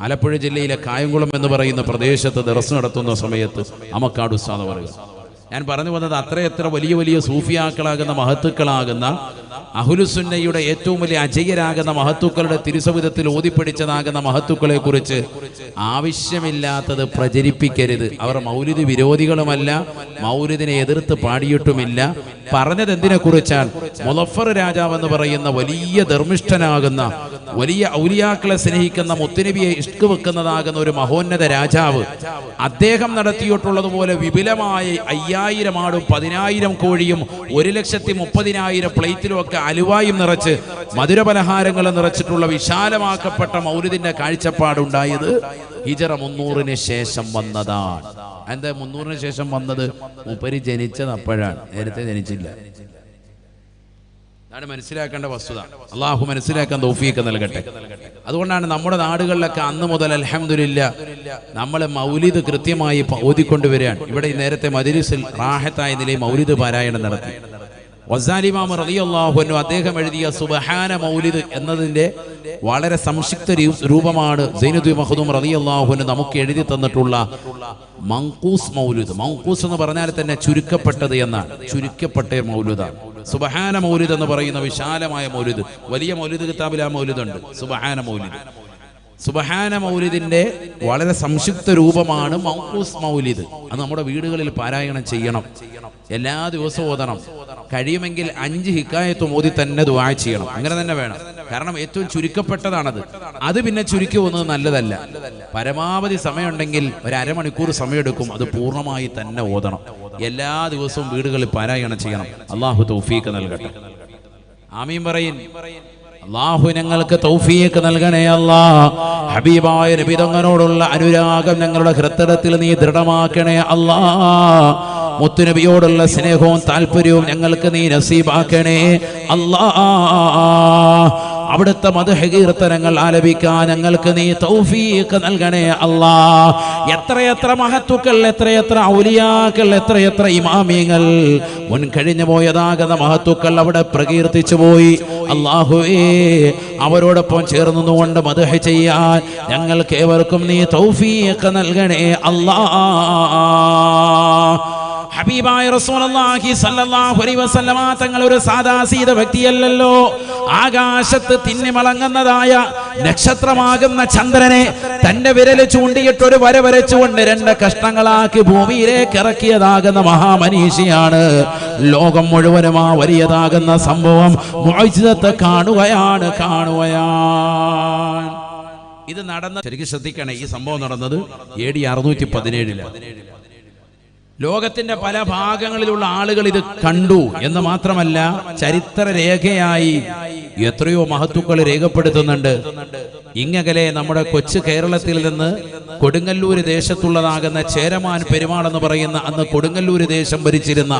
ആലപ്പുഴ ജില്ലയിലെ കായംകുളം എന്ന് പറയുന്ന പ്രദേശത്ത് ദറസ് നടത്തുന്ന സമയത്ത് ആമക്കാട് ഉസ്താദ് അവറുകൾ, ഞാൻ പറഞ്ഞു വന്നത് അത്രയെത്ര വലിയ വലിയ സൂഫിയാക്കളാകുന്ന മഹത്തുക്കളാകുന്ന അഹ്ലുസുന്നയുടെ ഏറ്റവും വലിയ അജയ്യരാകുന്ന മഹത്തുക്കളുടെ തിരുസവിധത്തിൽ ഓതിപ്പിടിച്ചതാകുന്ന മഹത്തുക്കളെ കുറിച്ച് ആവശ്യമില്ലാത്തത് പ്രചരിപ്പിക്കരുത്. അവർ മൗലിദ് വിരോധികളുമല്ല, മൗലിദിനെ എതിർത്ത് പാടിയിട്ടുമില്ല. പറഞ്ഞത് എന്തിനെ കുറിച്ചാൽ മുളഫർ രാജാവ് എന്ന് പറയുന്ന വലിയ ധർമ്മിഷ്ഠനാകുന്ന വലിയ ഔലിയാക്കളെ സ്നേഹിക്കുന്ന മുത്തുനബിയെ ഇഷ്ക് വെക്കുന്നതാകുന്ന ഒരു മഹോന്നത രാജാവ്, അദ്ദേഹം നടത്തിയിട്ടുള്ളതുപോലെ വിപുലമായ 5000 ആടും 10000 കോഴിയും 1,30,000 പ്ലേറ്റിലും ഒക്കെ അലുവായും നിറച്ച് മധുരപലഹാരങ്ങൾ നിറച്ചിട്ടുള്ള വിശാലമാക്കപ്പെട്ട മൗലിദിന്റെ കാഴ്ചപ്പാടുണ്ടായത് ഹിജറ 300 ശേഷം വന്നതാണ്. എന്താ 300 ശേഷം വന്നത്? മൂപ്പര് ജനിച്ചത് അപ്പോഴാണ്, നേരത്തെ ജനിച്ചില്ല. അതാണ് മനസ്സിലാക്കേണ്ട വസ്തുത. അള്ളാഹു മനസ്സിലാക്കാൻ തൗഫീഖ് നൽകട്ടെ. അതുകൊണ്ടാണ് നമ്മുടെ നാടുകളിലൊക്കെ അന്ന് മുതൽ അൽഹംദുലില്ലാ നമ്മൾ മൗലിദ് കൃത്യമായി ഓതിക്കൊണ്ടുവരികയാണ്. ഇവിടെ നേരത്തെ മജ്‌ലിസിൽ റാഹത്തായ നിലയിൽ മൗലിദ് പാരായണം നടത്തി. ഗസാലി ഇമാം റളിയല്ലാഹു അൻഹു അദ്ദേഹം എഴുതിയ സുബ്ഹാന മൗലിദ് എന്നതിന്റെ വളരെ സംക്ഷിപ്ത രൂപമാണ് സൈനുദ്ദീൻ മഖ്ദൂം റളിയല്ലാഹു അൻഹു നമുക്ക് എഴുതി തന്നിട്ടുള്ള മങ്കൂസ് മൗലിദ്. മങ്കൂസ് എന്ന് പറഞ്ഞാൽ തന്നെ ചുരുക്കപ്പെട്ടത് എന്നാണ്, ചുരുക്കപ്പെട്ട മൗലിദാണ്. സുബ്ഹാന മൗലിദ് എന്ന് പറയുന്ന വിശാലമായ മൗലിദ്, വലിയ മൗലിദ് കിതാബിൽ ആ മൗലിദ് ഉണ്ട്, സുബ്ഹാന മൗലിദ്. സുബ്ഹാന മൗലിദിന്റെ വളരെ സംക്ഷിപ്ത രൂപമാണ് മങ്കൂസ് മൗലിദ്. അത് നമ്മുടെ വീടുകളിൽ പാരായണം ചെയ്യണം, എല്ലാ ദിവസവും ഓതണം. കഴിയുമെങ്കിൽ 5 ഹിക്കായത്തും ഓതി തന്നെ ദുആ ചെയ്യണം. അങ്ങനെ തന്നെ വേണം. കാരണം ഏറ്റവും ചുരുക്കപ്പെട്ടതാണത്. അത് പിന്നെ ചുരുക്കി പോകുന്നത് നല്ലതല്ല. പരമാവധി സമയമുണ്ടെങ്കിൽ ഒരു അരമണിക്കൂർ സമയമെടുക്കും, അത് പൂർണ്ണമായി തന്നെ ഓതണം. എല്ലാ ദിവസവും വീടുകളിൽ പാരായണം ചെയ്യണം. അള്ളാഹു തൗഫീഖ് നൽകട്ടെ. ആമീൻ പറയിൻ. അല്ലാഹു ഞങ്ങൾക്ക് തൗഫീഖ് നൽകണേ അല്ലാഹ്. ഹബീബായ നബി തങ്ങളോടുള്ള അനുരാഗം ഞങ്ങളുടെ ഹൃദയത്തിൽ നീ ദൃഢമാക്കണേ അല്ലാഹ്. മുത്തുനബിയോടുള്ള സ്നേഹവും താല്പര്യവും ഞങ്ങൾക്ക് നീ നസീബാക്കണേ അല്ലാഹ്. അവിടുത്തെ മദ്ഹ് കീർത്തനങ്ങൾ ആലപിക്കാൻ ഞങ്ങൾക്ക് നീ തൗഫീഖ് നൽകണേ അല്ലാഹ്. എത്രയെത്ര മഹത്തുക്കൾ, എത്രയെത്ര ഔലിയാക്കൾ, എത്രയെത്ര ഇമാമിയങ്ങൾ മുൻ കഴിഞ്ഞു പോയതാകുന്ന മഹത്തുക്കൾ അവിടെ പ്രകീർത്തിച്ചു പോയി. അല്ലാഹുവേ, അവരോടൊപ്പം ചേർന്നുകൊണ്ട് മദ്ഹ് ചെയ്യാൻ ഞങ്ങൾക്ക് ഏവർക്കും നീ തൗഫീഖ് നൽകണേ അല്ലാഹ്. ഹബീബായ റസൂലുള്ളാഹി സ്വല്ലല്ലാഹു അലൈഹി വസല്ലമ തങ്ങൾ ഒരു സാദാസീത വ്യക്തിയല്ലല്ലോ. ആകാശത്ത് തിന്നിമളങ്ങുന്നതായ നക്ഷത്രമാകുന്ന ചന്ദ്രനെ തന്റെ വിരൽ ചൂണ്ടിയിട്ട് ഒരു വര വരച്ചുകൊണ്ട് 2 കഷ്ണങ്ങളാക്കി ഭൂമിയിലേക്ക് ഇറക്കിയതാകുന്ന മഹാമനീഷിയാണ്. ലോകം മുഴുവനും ആ വലിയതാകുന്ന സംഭവം മുഅ്ജിസത്ത് കാണുകയാണ്. ഇത് നടന്ന, ശരിക്കും ശ്രദ്ധിക്കണേ, ഈ സംഭവം നടന്നത് AD 617. ലോകത്തിന്റെ പല ഭാഗങ്ങളിലുള്ള ആളുകൾ ഇത് കണ്ടു എന്ന് മാത്രമല്ല, ചരിത്ര രേഖയായി എത്രയോ മഹത്തുക്കൾ രേഖപ്പെടുത്തുന്നുണ്ട്. ഇങ്ങകലെ നമ്മുടെ കൊച്ചു കേരളത്തിൽ നിന്ന് കൊടുങ്ങല്ലൂര് ദേശത്തുള്ളതാകുന്ന ചേരമാൻ പെരുമാൾ എന്ന് പറയുന്ന, അന്ന് കൊടുങ്ങല്ലൂര് ദേശം ഭരിച്ചിരുന്ന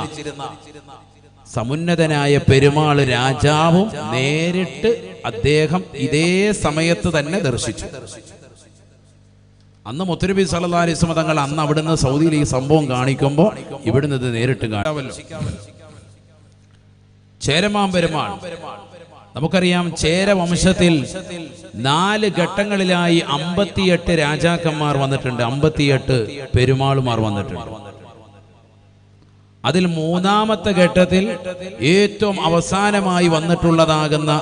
സമുന്നതനായ പെരുമാൾ രാജാവും നേരിട്ട് അദ്ദേഹം ഇതേ സമയത്ത് തന്നെ ദർശിച്ചു. അന്ന് മുത്തുനബി സല്ലല്ലാഹു അലൈഹി വസല്ലം തങ്ങൾ അന്ന് അവിടുന്ന് സൗദിയിൽ ഈ സംഭവം കാണിക്കുമ്പോൾ ഇവിടുന്ന് ഇത് നേരിട്ട് കാണാമല്ലോ. ചേരമാൻ പെരുമാൾ, നമുക്കറിയാം, ചേര വംശത്തിൽ 4 ഘട്ടങ്ങളിലായി 58 രാജാക്കന്മാർ വന്നിട്ടുണ്ട്, 58 പെരുമാളുമാർ വന്നിട്ടുണ്ട്. അതിൽ 3ാമത്തെ ഘട്ടത്തിൽ ഏറ്റവും അവസാനമായി വന്നിട്ടുള്ളതാകുന്ന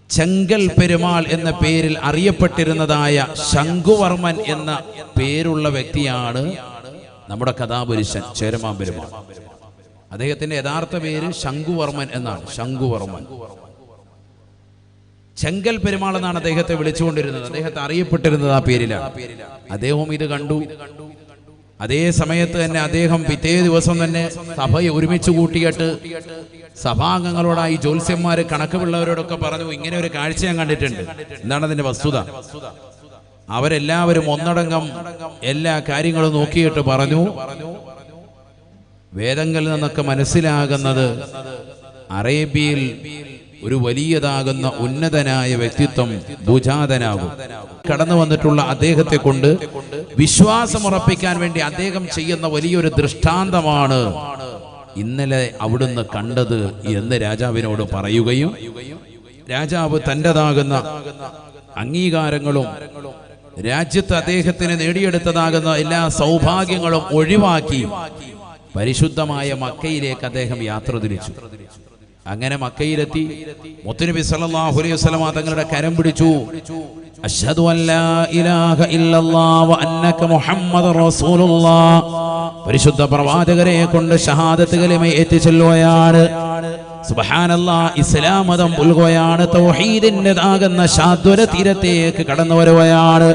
ചെങ്കൽ പെരുമാൾ എന്ന പേരിൽ അറിയപ്പെട്ടിരുന്നതായ ശംഖുവർമ്മൻ എന്ന പേരുള്ള വ്യക്തിയാണ് നമ്മുടെ കഥാപുരുഷൻ ചേരമാൻ പെരുമാൾ. അദ്ദേഹത്തിന്റെ യഥാർത്ഥ പേര് ശംഖുവർമ്മൻ എന്നാണ്. ശംഖുവർമ്മൻ, ചെങ്കൽ പെരുമാൾ എന്നാണ് അദ്ദേഹത്തെ വിളിച്ചുകൊണ്ടിരുന്നത്. അദ്ദേഹത്തെ അറിയപ്പെട്ടിരുന്നത് ആ പേരിലാണ്. അദ്ദേഹം ഇത് കണ്ടു. അതേ സമയത്ത് തന്നെ അദ്ദേഹം പിറ്റേ ദിവസം തന്നെ സഭയെ ഒരുമിച്ച് കൂട്ടിയിട്ട് സഭാംഗങ്ങളോടായി ജ്യോത്സ്യന്മാര് കണക്കുള്ളവരോടൊക്കെ പറഞ്ഞു, ഇങ്ങനെ ഒരു കാഴ്ച ഞാൻ കണ്ടിട്ടുണ്ട്. എന്താണ് അതിന്റെ വസ്തുത? അവരെല്ലാവരും ഒന്നടങ്കം എല്ലാ കാര്യങ്ങളും നോക്കിയിട്ട് പറഞ്ഞു, വേദങ്ങളിൽ നിന്നൊക്കെ മനസ്സിലാകുന്നത് അറേബ്യയിൽ ഒരു വലിയതാകുന്ന ഉന്നതനായ വ്യക്തിത്വം ഭുജാതനാകും. കടന്നു വന്നിട്ടുള്ള അദ്ദേഹത്തെ കൊണ്ട് വിശ്വാസമുറപ്പിക്കാൻ വേണ്ടി അദ്ദേഹം ചെയ്യുന്ന വലിയൊരു ദൃഷ്ടാന്തമാണ് ഇന്നലെ അവിടുന്ന് കണ്ടത് എന്ന് രാജാവിനോട് പറയുകയും, രാജാവ് തൻ്റെതാകുന്ന അംഗീകാരങ്ങളും രാജ്യത്ത് അദ്ദേഹത്തിന് നേടിയെടുത്തതാകുന്ന എല്ലാ സൗഭാഗ്യങ്ങളും ഒഴിവാക്കി പരിശുദ്ധമായ മക്കയിലേക്ക് അദ്ദേഹം യാത്ര തിരിച്ചു. അങ്ങനെ മക്കയിലെത്തി മുത്തുനബി സല്ലല്ലാഹു അലൈഹി വസല്ലം തങ്ങളുടെ കരം പിടിച്ചു. അശ്ഹദു അല്ലാ ഇലാഹ ഇല്ലല്ലാഹ് വ അന്നക മുഹമ്മദുർ റസൂലുള്ളാഹ്, പരിശുദ്ധ പ്രവാചകരെ കൊണ്ട് ഷഹാദത്ത് കലിമ ഏറ്റുചൊല്ലുകയാണ്. സുബ്ഹാനല്ലാഹ്, ഇസ്ലാം മതം പുൽകുകയാണ്. തൗഹീദിന്റേതാകുന്ന ശാദ്വര തീരത്തേക്ക് കടന്നു വരുകയാണ്.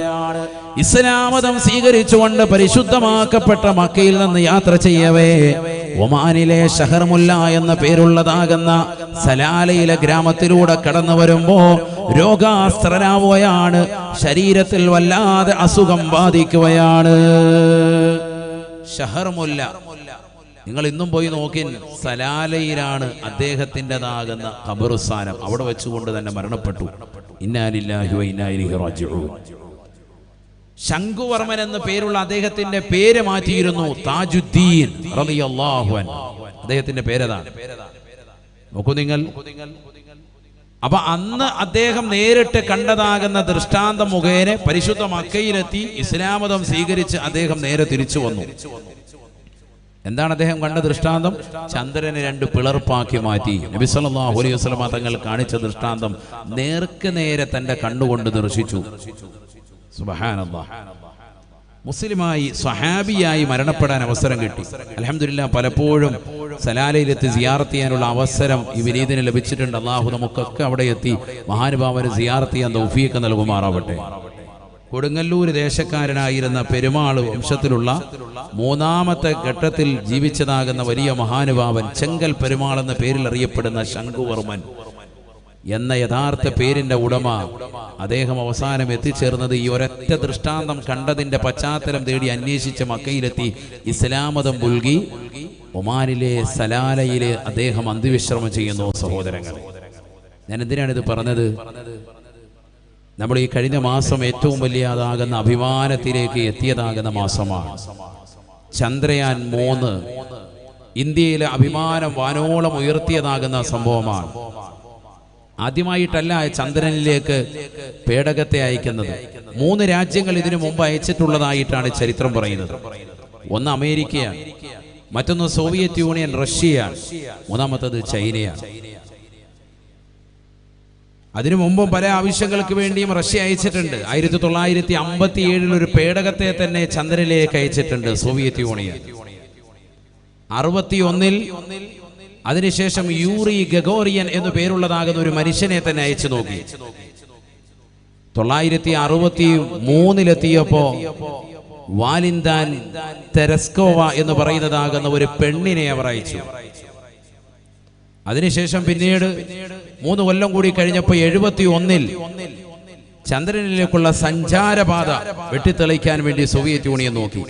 ഇസ്ലാം മതം സ്വീകരിച്ചുകൊണ്ട് പരിശുദ്ധമാക്കപ്പെട്ട മക്കയിൽ നിന്ന് യാത്ര ചെയ്യവേ ഒമാനിലെ ഷഹർമുല്ല എന്ന പേരുള്ളതാകുന്ന സലാലയിലെ ഗ്രാമത്തിലൂടെ കടന്നു വരുമ്പോ രോഗാസ്ത്രനാവുകയാണ്. ശരീരത്തിൽ വല്ലാതെ അസുഖം ബാധിക്കുകയാണ്. ഷഹർമുല്ല, നിങ്ങൾ ഇന്നും പോയി നോക്കി, സലാലയിലാണ് അദ്ദേഹത്തിൻ്റെതാകുന്ന ഖബറുസ്ഥാനം. അവിടെ വെച്ചുകൊണ്ട് തന്നെ മരണപ്പെട്ടു. ഇന്നാ ലില്ലാഹി വ ഇന്നാ ഇലൈഹി റാജിഊൻ. ശംഖുവർമ്മൻ എന്ന പേരുള്ള അദ്ദേഹത്തിന്റെ പേര് മാറ്റിയിരുന്നു താജുദ്ദീൻ റളിയല്ലാഹു അൻഹു. അദ്ദേഹത്തിന്റെ പേരതാണ്. നോക്കൂ നിങ്ങൾ. അപ്പൊ അന്ന് അദ്ദേഹം നേരിട്ട് കണ്ടതാകുന്ന ദൃഷ്ടാന്തം മുഖേന പരിശുദ്ധ മക്കയിലെത്തി ഇസ്ലാം മതം സ്വീകരിച്ച് അദ്ദേഹം നേരെ തിരിച്ചു വന്നു. എന്താണ് അദ്ദേഹം കണ്ട ദൃഷ്ടാന്തം? ചന്ദ്രനെ 2 പിളർപ്പാക്കി മാറ്റി. നബി സല്ലല്ലാഹു അലൈഹി വസല്ലം തങ്ങൾ കാണിച്ച ദൃഷ്ടാന്തം നേർക്ക് നേരെ തന്റെ കണ്ണുകൊണ്ട് ദർശിച്ചു. സുബ്ഹാനല്ലാഹ്. മുസ്ലിമായി സ്വഹാബിയായി മരണപ്പെടാൻ അവസരം കിട്ടി. അൽഹംദുലില്ലാഹ് പലപ്പോഴും സലാലയിലെത്തി സിയാറത്ത് ചെയ്യാനുള്ള അവസരം ഈ വിനീതിന് ലഭിച്ചിട്ടുണ്ട്. അള്ളാഹു നമുക്കൊക്കെ അവിടെ എത്തി മഹാനുഭാവന് സിയാറത്ത് ചെയ്യാൻ തൗഫീഖ് നൽകുമാറാവട്ടെ. കൊടുങ്ങല്ലൂർ ദേശക്കാരനായിരുന്ന പെരുമാൾ വംശത്തിലുള്ള മൂന്നാമത്തെ ഘട്ടത്തിൽ ജീവിച്ചതാകുന്ന വലിയ മഹാനുഭാവൻ ചെങ്കൽ പെരുമാൾ എന്ന പേരിൽ അറിയപ്പെടുന്ന ശംഖുവർമ്മൻ എന്ന യഥാർത്ഥ പേരിന്റെ ഉടമ, അദ്ദേഹം അവസാനം എത്തിച്ചേർന്നത് ഈ ഒരൊറ്റ ദൃഷ്ടാന്തം കണ്ടതിന്റെ പശ്ചാത്തലം തേടി അന്വേഷിച്ച് മക്കയിലെത്തി ഇസ്ലാമതം പുൽകി ഒമാനിലെ സലാലയില് അദ്ദേഹം അന്ത്യവിശ്രമം ചെയ്യുന്നു. സഹോദരങ്ങളെ, ഞാൻ എന്തിനാണിത് പറഞ്ഞത്? നമ്മൾ ഈ കഴിഞ്ഞ മാസം ഏറ്റവും വലിയതാകുന്ന അഭിമാനത്തിലേക്ക് എത്തിയതാകുന്ന മാസമാണ്. ചന്ദ്രയാൻ 3 ഇന്ത്യയിലെ അഭിമാനം വാനോളം ഉയർത്തിയതാകുന്ന സംഭവമാണ്. ആദ്യമായിട്ടല്ല ചന്ദ്രനിലേക്ക് പേടകത്തെ അയക്കുന്നത്. 3 രാജ്യങ്ങൾ ഇതിനു മുമ്പ് അയച്ചിട്ടുള്ളതായിട്ടാണ് ചരിത്രം പറയുന്നത്. ഒന്ന് അമേരിക്കയാണ്, മറ്റൊന്ന് സോവിയറ്റ് യൂണിയൻ റഷ്യയാണ്, മൂന്നാമത്തത് ചൈനയാണ്. അതിനു മുമ്പും പല ആവശ്യങ്ങൾക്ക് വേണ്ടിയും റഷ്യ അയച്ചിട്ടുണ്ട്. 1957 ഒരു പേടകത്തെ തന്നെ ചന്ദ്രനിലേക്ക് അയച്ചിട്ടുണ്ട് സോവിയറ്റ് യൂണിയൻ. 61 അതിനുശേഷം യൂറി ഗഗോറിയൻ എന്നു പേരുള്ളതാകുന്ന ഒരു മനുഷ്യനെ തന്നെ അയച്ചു നോക്കി. 1963 വാലിന്താൻ തെരസ്കോവ എന്ന് പറയുന്നതാകുന്ന ഒരു പെണ്ണിനെ അവർ അയച്ചു. അതിനുശേഷം പിന്നീട് 3 കൊല്ലം കൂടി കഴിഞ്ഞപ്പോൾ 71 ചന്ദ്രനിലേക്കുള്ള സഞ്ചാരപാത വെട്ടിത്തെളിക്കാൻ വേണ്ടി സോവിയറ്റ് യൂണിയൻ നോക്കി.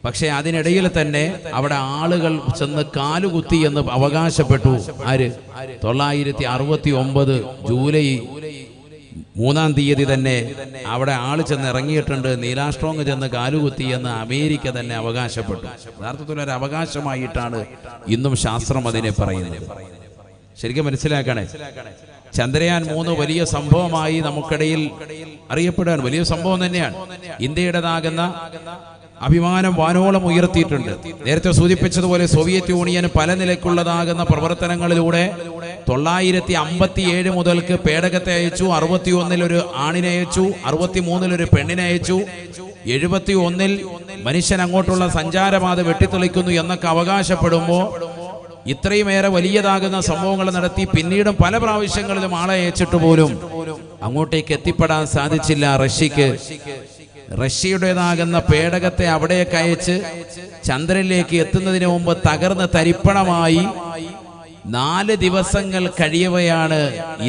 പക്ഷെ അതിനിടയിൽ തന്നെ അവിടെ ആളുകൾ ചെന്ന് കാലുകുത്തി എന്ന് അവകാശപ്പെട്ടു. ആര്? 969 ജൂലൈ 3-ാം തീയതി തന്നെ അവിടെ ആള് ചെന്ന് ഇറങ്ങിയിട്ടുണ്ട്, നീലാസ്ട്രോങ് ചെന്ന് കാലുകുത്തി എന്ന് അമേരിക്ക തന്നെ അവകാശപ്പെട്ടു. യഥാർത്ഥത്തിൽ ഒരു അവകാശമായിട്ടാണ് ഇന്നും ശാസ്ത്രം അതിനെ പറയുന്നത്. ശരിക്കും മനസ്സിലാക്കണേ, ചന്ദ്രയാൻ 3 വലിയ സംഭവമായി നമുക്കിടയിൽ അറിയപ്പെടാൻ വലിയ സംഭവം തന്നെയാണ്. ഇന്ത്യയുടേതാകുന്ന അഭിമാനം വാനോളം ഉയർത്തിയിട്ടുണ്ട്. നേരത്തെ സൂചിപ്പിച്ചതുപോലെ സോവിയറ്റ് യൂണിയൻ പല നിലയ്ക്കുള്ളതാകുന്ന പ്രവർത്തനങ്ങളിലൂടെ 957 മുതൽക്ക് പേടകത്തെ അയച്ചു. 61 ഒരു ആണിനെ അയച്ചു, 63 ഒരു പെണ്ണിനെ അയച്ചു, 71 മനുഷ്യൻ അങ്ങോട്ടുള്ള സഞ്ചാരപാത വെട്ടിത്തെളിക്കുന്നു എന്നൊക്കെ അവകാശപ്പെടുമ്പോൾ ഇത്രയുമേറെ വലിയതാകുന്ന സംഭവങ്ങൾ നടത്തി. പിന്നീടും പല പ്രാവശ്യങ്ങളിലും ആളെ അയച്ചിട്ട് പോലും അങ്ങോട്ടേക്ക് എത്തിപ്പെടാൻ സാധിച്ചില്ല റഷ്യക്ക്. റഷ്യയുടേതാകുന്ന പേടകത്തെ അവിടേക്ക് അയച്ച് ചന്ദ്രനിലേക്ക് എത്തുന്നതിന് മുമ്പ് തകർന്ന് തരിപ്പണമായി 4 ദിവസങ്ങൾ കഴിയവെയാണ്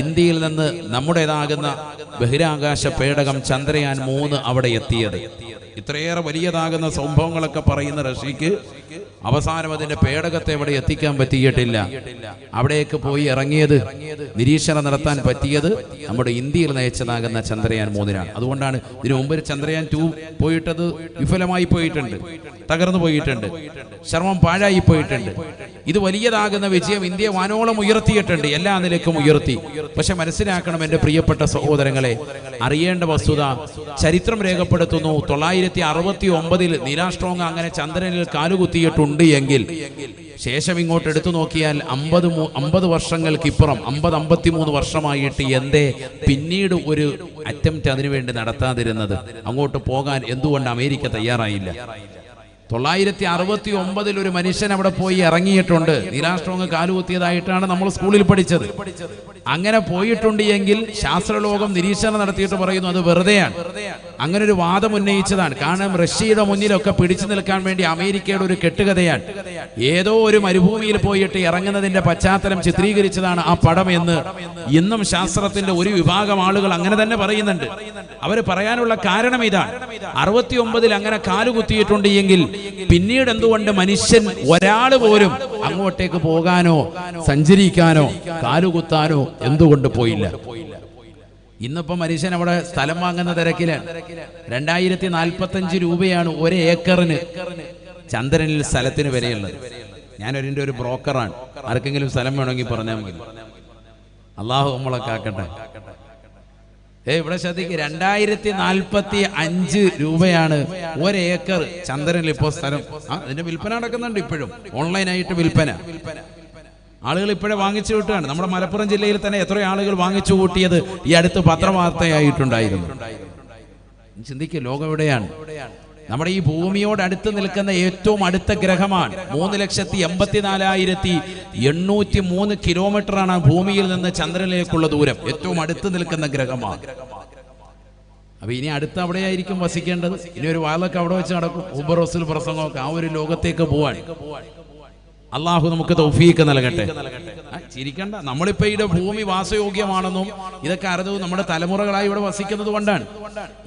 ഇന്ത്യയിൽ നിന്ന് നമ്മുടേതാകുന്ന ബഹിരാകാശ പേടകം ചന്ദ്രയാൻ 3 അവിടെ എത്തിയത്. ഇത്രയേറെ വലിയതാകുന്ന സംഭവങ്ങളൊക്കെ പറയുന്ന റഷ്യക്ക് അവസാനം അതിന്റെ പേടകത്തെ അവിടെ എത്തിക്കാൻ പറ്റിയിട്ടില്ല. അവിടേക്ക് പോയി ഇറങ്ങിയത്, നിരീക്ഷണം നടത്താൻ പറ്റിയത് നമ്മുടെ ഇന്ത്യയിൽ നയിച്ചതാകുന്ന ചന്ദ്രയാൻ 3-നാണ്. അതുകൊണ്ടാണ് ഇതിനു മുമ്പ് ചന്ദ്രയാൻ 2 പോയിട്ടത് വിഫലമായി പോയിട്ടുണ്ട്, തകർന്നു പോയിട്ടുണ്ട്, ശ്രമം പാഴായി പോയിട്ടുണ്ട്. ഇത് വലിയതാകുന്ന വിജയം ഇന്ത്യ വാനോളം ഉയർത്തിയിട്ടുണ്ട്, എല്ലാ നിലയ്ക്കും ഉയർത്തി. പക്ഷെ മനസ്സിലാക്കണം എൻ്റെ പ്രിയപ്പെട്ട സഹോദരങ്ങളെ, അറിയേണ്ട വസ്തുത ചരിത്രം രേഖപ്പെടുത്തുന്നു. 969 നീലാസ്ട്രോങ് അങ്ങനെ ചന്ദ്രനിൽ കാലുകുത്തിയിട്ടുണ്ട് എങ്കിൽ ശേഷം ഇങ്ങോട്ട് എടുത്തു നോക്കിയാൽ 50 വർഷങ്ങൾക്കിപ്പുറം 53 വർഷമായിട്ട് എന്തേ പിന്നീട് ഒരു അറ്റംപ്റ്റ് അതിനുവേണ്ടി നടത്താതിരുന്നത്? അങ്ങോട്ട് പോകാൻ എന്തുകൊണ്ട് അമേരിക്ക തയ്യാറായില്ല? 969 ഒരു മനുഷ്യൻ അവിടെ പോയി ഇറങ്ങിയിട്ടുണ്ട്. നീലാസ്ട്രോങ് കാലുകുത്തിയതായിട്ടാണ് നമ്മൾ സ്കൂളിൽ പഠിച്ചത്. അങ്ങനെ പോയിട്ടുണ്ട് എങ്കിൽ ശാസ്ത്രലോകം നിരീക്ഷണം നടത്തിയിട്ട് പറയുന്നു അത് വെറുതെയാണ്. അങ്ങനെ ഒരു വാദം ഉന്നയിച്ചതാണ്. കാരണം റഷ്യയുടെ മുന്നിലൊക്കെ പിടിച്ചു നിൽക്കാൻ വേണ്ടി അമേരിക്കയുടെ ഒരു കെട്ടുകഥയാണ്. ഏതോ ഒരു മരുഭൂമിയിൽ പോയിട്ട് ഇറങ്ങുന്നതിന്റെ പശ്ചാത്തലം ചിത്രീകരിച്ചതാണ് ആ പടം എന്ന് ഇന്നും ശാസ്ത്രത്തിന്റെ ഒരു വിഭാഗം ആളുകൾ അങ്ങനെ തന്നെ പറയുന്നുണ്ട്. അവർ പറയാനുള്ള കാരണം ഇതാണ്. 69 അങ്ങനെ കാലുകുത്തിയിട്ടുണ്ട് എങ്കിൽ പിന്നീട് എന്തുകൊണ്ട് മനുഷ്യൻ ഒരാൾ പോലും അങ്ങോട്ടേക്ക് പോകാനോ സഞ്ചരിക്കാനോ കാലുകുത്താനോ എന്തുകൊണ്ട് പോയില്ല? ഇന്നിപ്പോ മനുഷ്യൻ അവിടെ സ്ഥലം വാങ്ങുന്ന തിരക്കിലാണ്. 2045 രൂപയാണ് 1 ഏക്കറിന് ചന്ദ്രനിൽ സ്ഥലത്തിന് വിലയുള്ളത്. ഞാനൊരിൻ്റെ ഒരു ബ്രോക്കറാണ്. ആർക്കെങ്കിലും സ്ഥലം വേണമെങ്കിൽ പറഞ്ഞാൽ മതി. അള്ളാഹു നമ്മളെ കാക്കട്ടെ. ഇവിടെ ശ്രദ്ധിക്കുക, 2045 രൂപയാണ് 1 ഏക്കർ ചന്ദ്രനിൽ ഇപ്പോൾ സ്ഥലം. അതിന്റെ വിൽപ്പന നടക്കുന്നുണ്ട് ഇപ്പോഴും, ഓൺലൈനായിട്ട് വിൽപ്പന. ആളുകൾ ഇപ്പോഴേ വാങ്ങിച്ചു കൂട്ടുകയാണ്. നമ്മുടെ മലപ്പുറം ജില്ലയിൽ തന്നെ എത്ര ആളുകൾ വാങ്ങിച്ചു കൂട്ടിയത് ഈ അടുത്ത് പത്രവാർത്തയായിട്ടുണ്ടായിരുന്നു. ചിന്തിക്കുക, ലോകം എവിടെയാണ്? നമ്മുടെ ഈ ഭൂമിയോട് അടുത്ത് നിൽക്കുന്ന ഏറ്റവും അടുത്ത ഗ്രഹമാണ്. 3,84,803 കിലോമീറ്ററാണ് ഭൂമിയിൽ നിന്ന് ചന്ദ്രനിലേക്കുള്ള ദൂരം. ഏറ്റവും അടുത്ത് നിൽക്കുന്ന ഗ്രഹമാണ്. അപ്പൊ ഇനി അടുത്ത് അവിടെയായിരിക്കും വസിക്കേണ്ടത്. ഇനി ഒരു വാലൊക്കെ അവിടെ വെച്ച് നടക്കും, ഉബറോസിൽ പ്രസംഗമൊക്കെ. ആ ഒരു ലോകത്തേക്ക് പോവാൻ അള്ളാഹു നമുക്ക് തൗഫീഖ് നൽകട്ടെ. ചിരിക്കണ്ട, നമ്മളിപ്പോ ഇവിടെ ഭൂമി വാസയോഗ്യമാണെന്നും ഇതൊക്കെ അറിഞ്ഞത് നമ്മുടെ തലമുറകളായി ഇവിടെ വസിക്കുന്നത് കൊണ്ടാണ്.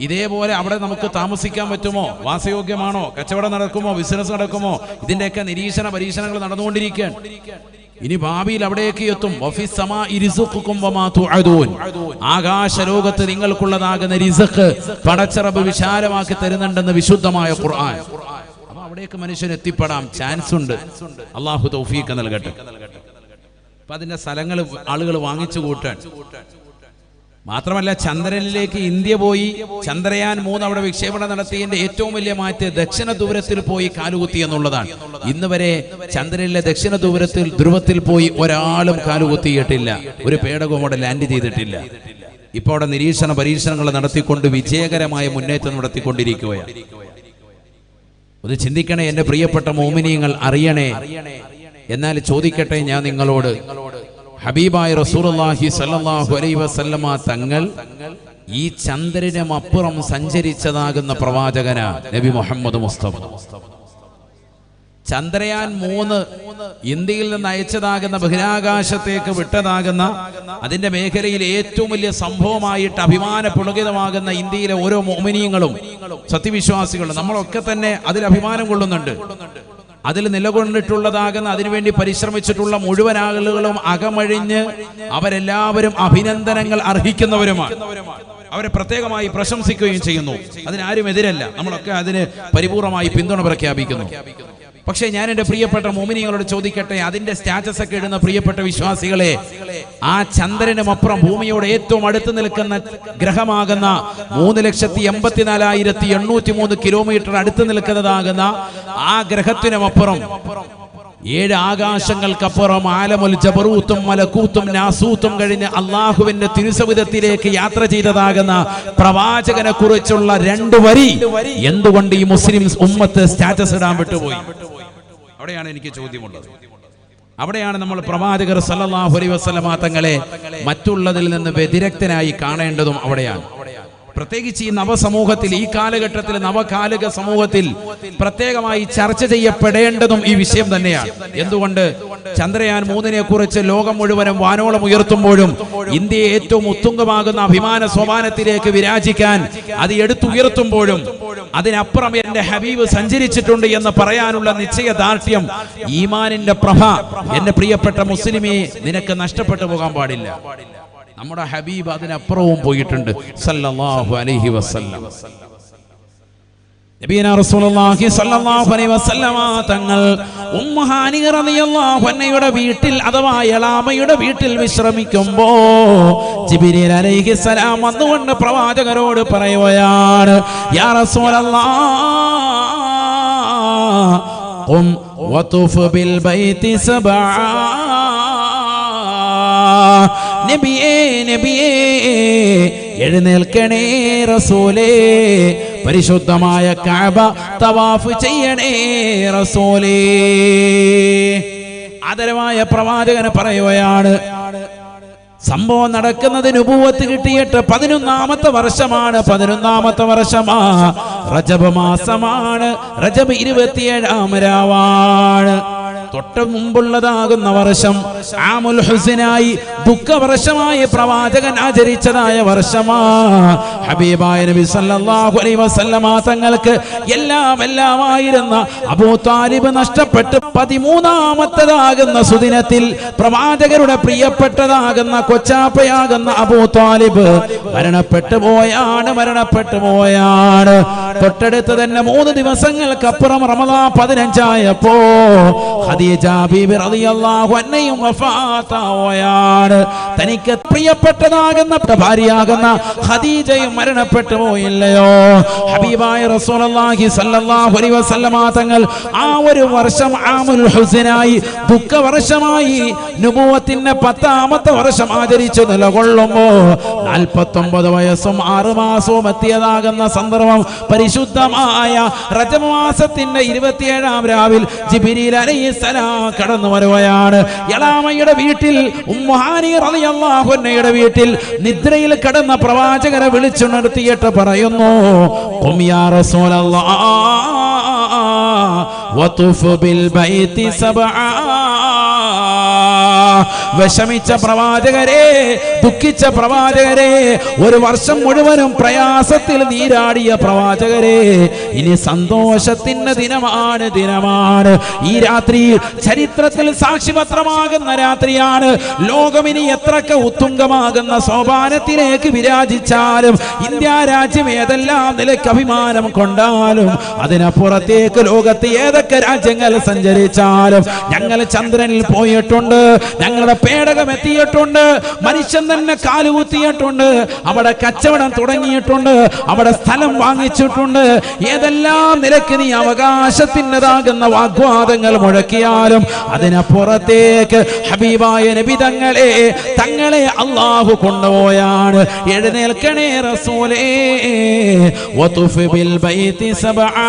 ഇതേപോലെ അവിടെ നമുക്ക് താമസിക്കാൻ പറ്റുമോ, വാസയോഗ്യമാണോ, കച്ചവടം നടക്കുമോ, ബിസിനസ് നടക്കുമോ, ഇതിന്റെയൊക്കെ നിരീക്ഷണ പരീക്ഷണങ്ങൾ നടന്നുകൊണ്ടിരിക്കുകയാണ്. ഇനി ഭാവിയിൽ അവിടേക്ക് എത്തും. ആകാശ ലോകത്ത് നിങ്ങൾക്കുള്ളതാകുന്ന റിസ്ഖ് പടച്ച റബ്ബ് വിശാലമാക്കി തരുന്നുണ്ടെന്ന് വിശുദ്ധമായ ഖുർആൻ. അപ്പൊ അവിടേക്ക് മനുഷ്യൻ എത്തിപ്പെടാം, ചാൻസ് ഉണ്ട്. അള്ളാഹു തൗഫീഖ് നൽകട്ടെ. അപ്പൊ അതിന്റെ സ്ഥലങ്ങൾ ആളുകൾ വാങ്ങിച്ചു കൂട്ടാൻ. മാത്രമല്ല, ചന്ദ്രനിലേക്ക് ഇന്ത്യ പോയി ചന്ദ്രയാൻ 3 അവിടെ വിക്ഷേപണം നടത്തിയതിന്റെ ഏറ്റവും വലിയ മാറ്റം ദക്ഷിണ ധ്രുവത്തിൽ പോയി കാലുകുത്തി എന്നുള്ളതാണ്. ഇന്ന് വരെ ചന്ദ്രനിലെ ദക്ഷിണ ധ്രുവത്തിൽ പോയി ഒരാളും കാലുകുത്തിയിട്ടില്ല, ഒരു പേടകവും അവിടെ ലാൻഡ് ചെയ്തിട്ടില്ല. ഇപ്പോൾ അവിടെ നിരീക്ഷണ പരീക്ഷണങ്ങൾ നടത്തിക്കൊണ്ട് വിജയകരമായ മുന്നേറ്റം നടത്തിക്കൊണ്ടിരിക്കുകയാണ്. ഒന്ന് ചിന്തിക്കണേ എന്റെ പ്രിയപ്പെട്ട മോമിനീങ്ങൾ, അറിയണേ. എന്നാൽ ചോദിക്കട്ടെ ഞാൻ നിങ്ങളോട്, ഹബീബായ റസൂലുള്ളാഹി സ്വല്ലല്ലാഹു അലൈഹി വസല്ലമ തങ്ങൾ ഈ ചന്ദ്രനുമപ്പുറം സഞ്ചരിച്ചതാകുന്ന പ്രവാചകനാ നബി മുഹമ്മദ് മുസ്തഫ. ചന്ദ്രയാൻ 3 ഇന്ത്യയിൽ നിന്ന് അയച്ചതാകുന്ന ബഹിരാകാശത്തേക്ക് വിട്ടതാകുന്ന അതിന്റെ മേഖലയിൽ ഏറ്റവും വലിയ സംഭവമായിട്ട് അഭിമാനപുളകിതമാകുന്ന ഇന്ത്യയിലെ ഓരോ മുഅ്മിനീങ്ങളും സത്യവിശ്വാസികളും നമ്മളൊക്കെ തന്നെ അതിൽ അഭിമാനം കൊള്ളുന്നുണ്ട്. അതിൽ നിലകൊണ്ടിട്ടുള്ളതാകുന്ന അതിനുവേണ്ടി പരിശ്രമിച്ചിട്ടുള്ള മുഴുവൻ ആളുകളും അകമഴിഞ്ഞ് അവരെല്ലാവരും അഭിനന്ദനങ്ങൾ അർഹിക്കുന്നവരുമാണ്. അവരെ പ്രത്യേകമായി പ്രശംസിക്കുകയും ചെയ്യുന്നു. അതിനാരും എതിരല്ല, നമ്മളൊക്കെ അതിന് പരിപൂർണമായി പിന്തുണ പ്രഖ്യാപിക്കുന്നു. പക്ഷേ ഞാൻ എൻ്റെ പ്രിയപ്പെട്ട മുഅ്മിനീങ്ങളോട് ചോദിക്കട്ടെ, അതിന്റെ സ്റ്റാറ്റസ് ഒക്കെ ഇടുന്ന പ്രിയപ്പെട്ട വിശ്വാസികളെ, ആ ചന്ദ്രനുമപ്പുറം ഭൂമിയോട് ഏറ്റവും അടുത്ത് നിൽക്കുന്ന ഗ്രഹമാകുന്ന 3,84,803 കിലോമീറ്റർ അടുത്ത് നിൽക്കുന്നതാകുന്ന ആ ഗ്രഹത്തിനുമപ്പുറം 7 ആകാശങ്ങൾക്കപ്പുറം ആലമുൽ ജബറൂത്തും മലക്കൂത്തും നാസൂത്തും കഴിഞ്ഞ് അള്ളാഹുവിന്റെ തിരുസവിധത്തിലേക്ക് യാത്ര ചെയ്തതാകുന്ന പ്രവാചകനെ കുറിച്ചുള്ള 2 വരി എന്തുകൊണ്ട് ഈ മുസ്ലിം ഉമ്മത്ത് സ്റ്റാറ്റസ് ഇടാൻ വിട്ടുപോയി? അവിടെയാണ് എനിക്ക് ചോദ്യമുള്ളത്. അവിടെയാണ് നമ്മൾ പ്രവാചകർ സല്ലല്ലാഹു അലൈഹി വസല്ലമ തങ്ങളെ മറ്റുള്ളതിൽ നിന്ന് വ്യതിരക്തനായി കാണേണ്ടതും. അവിടെയാണ് പ്രത്യേകിച്ച് ഈ നവസമൂഹത്തിൽ, ഈ കാലഘട്ടത്തിൽ, നവകാലിക സമൂഹത്തിൽ പ്രത്യേകമായി ചർച്ച ചെയ്യപ്പെടേണ്ടതും ഈ വിഷയം തന്നെയാണ്. എന്തുകൊണ്ട്? ചന്ദ്രയാൻ 3 കുറിച്ച് ലോകം മുഴുവനും വാനോളം ഉയർത്തുമ്പോഴും ഇന്ത്യയെ ഏറ്റവും ഉത്തുംഗമാകുന്ന അഭിമാന സോപാനത്തിലേക്ക് വിരാജിക്കാൻ അത് എടുത്തുയർത്തുമ്പോഴും അതിനപ്പുറം എന്റെ ഹബീബ് സഞ്ചരിച്ചിട്ടുണ്ട് എന്ന് പറയാനുള്ള നിശ്ചയദാർഢ്യം, ഈമാനിന്റെ പ്രഭ എന്റെ പ്രിയപ്പെട്ട മുസ്ലിമേ നിനക്ക് നഷ്ടപ്പെട്ടു പോകാൻ പാടില്ല. നമ്മുടെ ഹബീബ് അതിനപ്പുറവും പോയിട്ടുണ്ട് സല്ലല്ലാഹു അലൈഹി വസല്ലം. നബിയനാ റസൂലുള്ളാഹി സ്വല്ലല്ലാഹു അലൈഹി വസല്ലമ തങ്ങൾ ഉമ്മു ഹാനി റളിയല്ലാഹു അൻഹയുടെ വീട്ടിൽ അഥവാ എളാമയുടെ വീട്ടിൽ വിശ്രമിക്കുമ്പോ ജിബ്രീൽ അലൈഹിസ്സലാം വന്നുകൊണ്ട് പ്രവാചകരോട് പറയുകയാണ്, യാ റസൂലല്ലാഹ് ഖും വതുഫ് ബിൽ ബൈതി സബആ. നബിയേ നബിയേ എഴുന്നേൽക്കണേ റസൂലേ, പരിശുദ്ധമായ കഅബ തവാഫ് ചെയ്യണേ റസൂലേ. ആദരവായ പ്രവാചകന് പറയുകയാണ്. സംഭവം നടക്കുന്നത് നുബുവത്ത് കിട്ടിയിട്ട് 11ാമത്തെ വർഷമാണ്. 11ാമത്തെ വർഷമാ റജബ് മാസമാണ്. റജബ് 27ാം രാവാണ്. തൊട്ട് മുമ്പുള്ളതാകുന്ന വർഷം ആമുൽ ഹുസ്നായി, ദുഃഖവർഷമായി പ്രവാചകൻ ആചരിച്ചതായ വർഷമാ. ഹബീബായ നബി സല്ലല്ലാഹു അലൈഹി വസല്ലമ തങ്ങൾക്ക് എല്ലാമായിരുന്ന അബൂ താലിബ് നഷ്ടപ്പെട്ട് 13ാമത്തേതാകുന്ന സുദിനത്തിൽ പ്രവാചകരുടെ പ്രിയപ്പെട്ടതാകുന്ന കൊച്ചാപ്പയാകുന്ന അബൂ താലിബ് മരണപ്പെട്ടു പോയാണ്. തൊട്ടടുത്ത് തന്നെ 3 ദിവസങ്ങൾക്കപ്പുറം റമദാൻ 15 ആയപ്പോ ഖദീജ ബീബി റളിയല്ലാഹു അൻഹയും വഫാത്താവുകയാണ്. തനിക്ക് പ്രിയപ്പെട്ടതാകുന്ന ഭാര്യയാകുന്ന ഖദീജയും മരണപ്പെട്ടു പോയില്ലയോ? ഹബീബായ റസൂലുള്ളാഹി സ്വല്ലല്ലാഹു അലൈഹി വസല്ലമ തങ്ങൾ ആ ഒരു വർഷം ആമുൽ ഹുസ്നായി, ദുഃഖവർഷമായി, നുബുവത്തിന്റെ 10ാമത്തെ വർഷം ആചരിച്ചു നിലകൊള്ളുമ്പോ 49 വയസ്സും 6 മാസവും എത്തിയതാകുന്ന സന്ദർഭം പരിശുദ്ധമായ റജബ് മാസത്തിന്റെ 27ാം രാവിൽ ജിബ്രീൽ അലൈഹിസ്സലാം കടന്നു വരുകയാണ്. യലാമയുടെ വീട്ടിൽ ഉമ്മുഹാനി റളിയല്ലാഹു അൻഹയുടെ വീട്ടിൽ നിദ്രയിൽ കടന്ന പ്രവാചകരെ വിളിച്ചു നിർത്തിയിട്ട് പറയുന്നു, ഖും യാ റസൂലല്ലാഹ് വതുഫ് ബിൽ ബൈതി സബ്ആ. വിഷമിച്ച പ്രവാചകരെ, ദുഃഖിച്ച പ്രവാചകരെ, ഒരു വർഷം മുഴുവനും പ്രയാസത്തിൽ നീരാടിയ പ്രവാചകരെ, ഇനി സന്തോഷത്തിന്റെ ദിനമാണ്. ഈ രാത്രി ചരിത്രത്തിൽ സാക്ഷിപത്രമാകുന്ന രാത്രിയാണ്. ലോകമിനി എത്രക്ക് ഉത്തുംഗമാകുന്ന സോപാനത്തിലേക്ക് വിരാജിച്ചാലും, ഇന്ത്യ രാജ്യം ഏതെല്ലാം നിലയ്ക്ക് അഭിമാനം കൊണ്ടാലും, അതിനപ്പുറത്തേക്ക് ലോകത്ത് ഏതൊക്കെ രാജ്യങ്ങൾ സഞ്ചരിച്ചാലും, ഞങ്ങൾ ചന്ദ്രനിൽ പോയിട്ടുണ്ട്, ഞങ്ങളുടെ പേടകം എത്തിയിട്ടുണ്ട്, മനുഷ്യൻ തന്നെ കാലുകുത്തിയിട്ടുണ്ട്, അവിടെ കച്ചവടം തുടങ്ങിയിട്ടുണ്ട്, അവിടെ സ്ഥലം വാങ്ങിച്ചിട്ടുണ്ട്. ഏതെല്ലാം നിലയ്ക്ക് നീ അവകാശത്തിൻ്റെതാകുന്ന വാഗ്വാദങ്ങൾ മുഴക്കിയാലും അതിനപ്പുറത്തേക്ക് ഹബീബായ നബി തങ്ങളെ അല്ലാഹു കൊണ്ടുപോയാണ്. എഴുന്നേൽക്കണേ റസൂലേ, വതുഫ് ബിൽ ബൈതി സബ്ആ.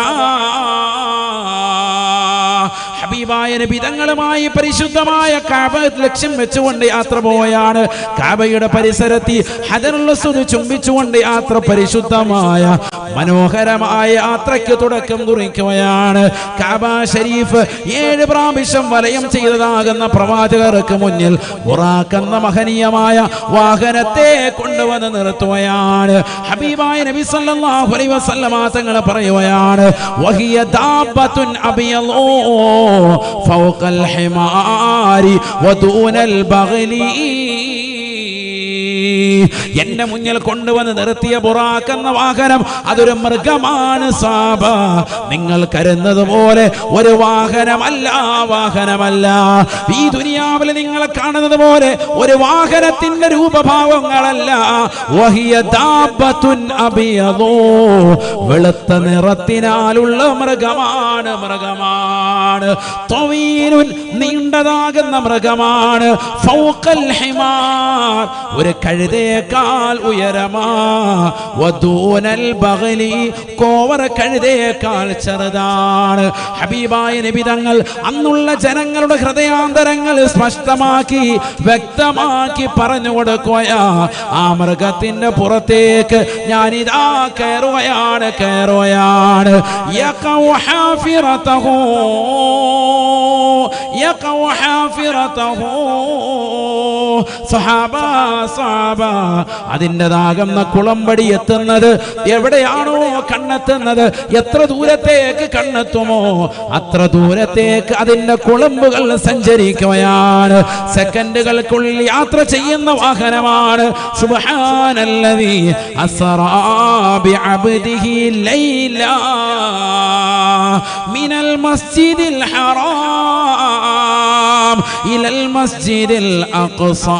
ഹബീബായ നബി തങ്ങളുമായി പരിശുദ്ധമായ കഅബ ലക്ഷ്യം വെച്ചുകൊണ്ട് യാത്ര പോവുകയാണ്. കഅബയുടെ പരിസരത്തിൽ ഹജറുൽ അസ്വദ് ചുംബിച്ചുകൊണ്ട് യാത്ര, പരിശുദ്ധമായ മനോഹരമായ യാത്രയ്ക്ക് തുടക്കം കുറിക്കുകയാണ്. കഅബ ഷരീഫ് 7 പ്രാവശ്യം വലയം ചെയ്തതാകുന്ന പ്രവാചകർക്ക് മുന്നിൽ ബുറാഖ് എന്ന മഹനീയമായ വാഹനത്തെ കൊണ്ടുവന്ന് നിർത്തുകയാണ്. ഹബീബായ നബി സല്ലല്ലാഹു അലൈഹി വസല്ലമ തങ്ങൾ പറയുകയാണ്, വഹിയ ദാബത്തുൻ അബിയളൂ ഫൗഖൽ ഹിമാരി വദൂനൽ ബഗ്ലി. എന്റെ മുന്നിൽ കൊണ്ടുവന്ന് നിർത്തിയ ബുറാഖ് എന്ന വാഹനം അതൊരു മൃഗമാണ് സാബ. നിങ്ങൾ കരുതുന്നത് പോലെ ഒരു വാഹനമല്ല. ഈ ദുനിയാവിൽ നിങ്ങൾ കാണുന്നത് പോലെ ഒരു വാഹനത്തിന്റെ രൂപഭാവങ്ങളല്ല. വഹിയ ദാബത്തുൻ അബിയദൂ, വെളുത്ത നിറത്തിനാലുള്ള മൃഗമാണ്. തവീലുൻ, നീണ്ടതാകുന്ന മൃഗമാണ്. ഫൗഖൽ ഹിമാർ, ഒരു കഴുതയേക്കാൾ ഉയരമാ. വദൂനൽ ബഗ്ലി, കോവർ കഴുതയേക്കാൾ ചെറുതാണ്. ഹബീബായ നബി തങ്ങൾ അന്നുള്ള ജനങ്ങളുടെ ഹൃദയാന്തരങ്ങൾ സ്പഷ്ടമാക്കി വ്യക്തമാക്കി പറഞ്ഞു കൊടുക്കുകയാ. ആ മൃഗത്തിന്റെ പുറത്തേക്ക് ഞാനിതാ കയറുകയാണ്. യഖഉ ഹാഫിറതഹു സഹാബ, അതിൻ്റെതാകുന്ന കുളമ്പടി എത്തുന്നത് എവിടെയാണോ കണ്ണെത്തുന്നത്, എത്ര ദൂരത്തേക്ക് കണ്ണെത്തുമോ അത്ര ദൂരത്തേക്ക് അതിൻ്റെ കുളമ്പുകൾ സഞ്ചരിക്കുകയാണ്. സെക്കൻഡുകൾക്കുള്ളിൽ യാത്ര ചെയ്യുന്ന വാഹനമാണ്. സുബ്ഹാനല്ലദീ അസ്റാ ബിഅബ്ദിഹി ലൈല മിനൽ മസ്ജിദിൽ ഹറാം ഇലൽ മസ്ജിദിൽ അഖ്സാ.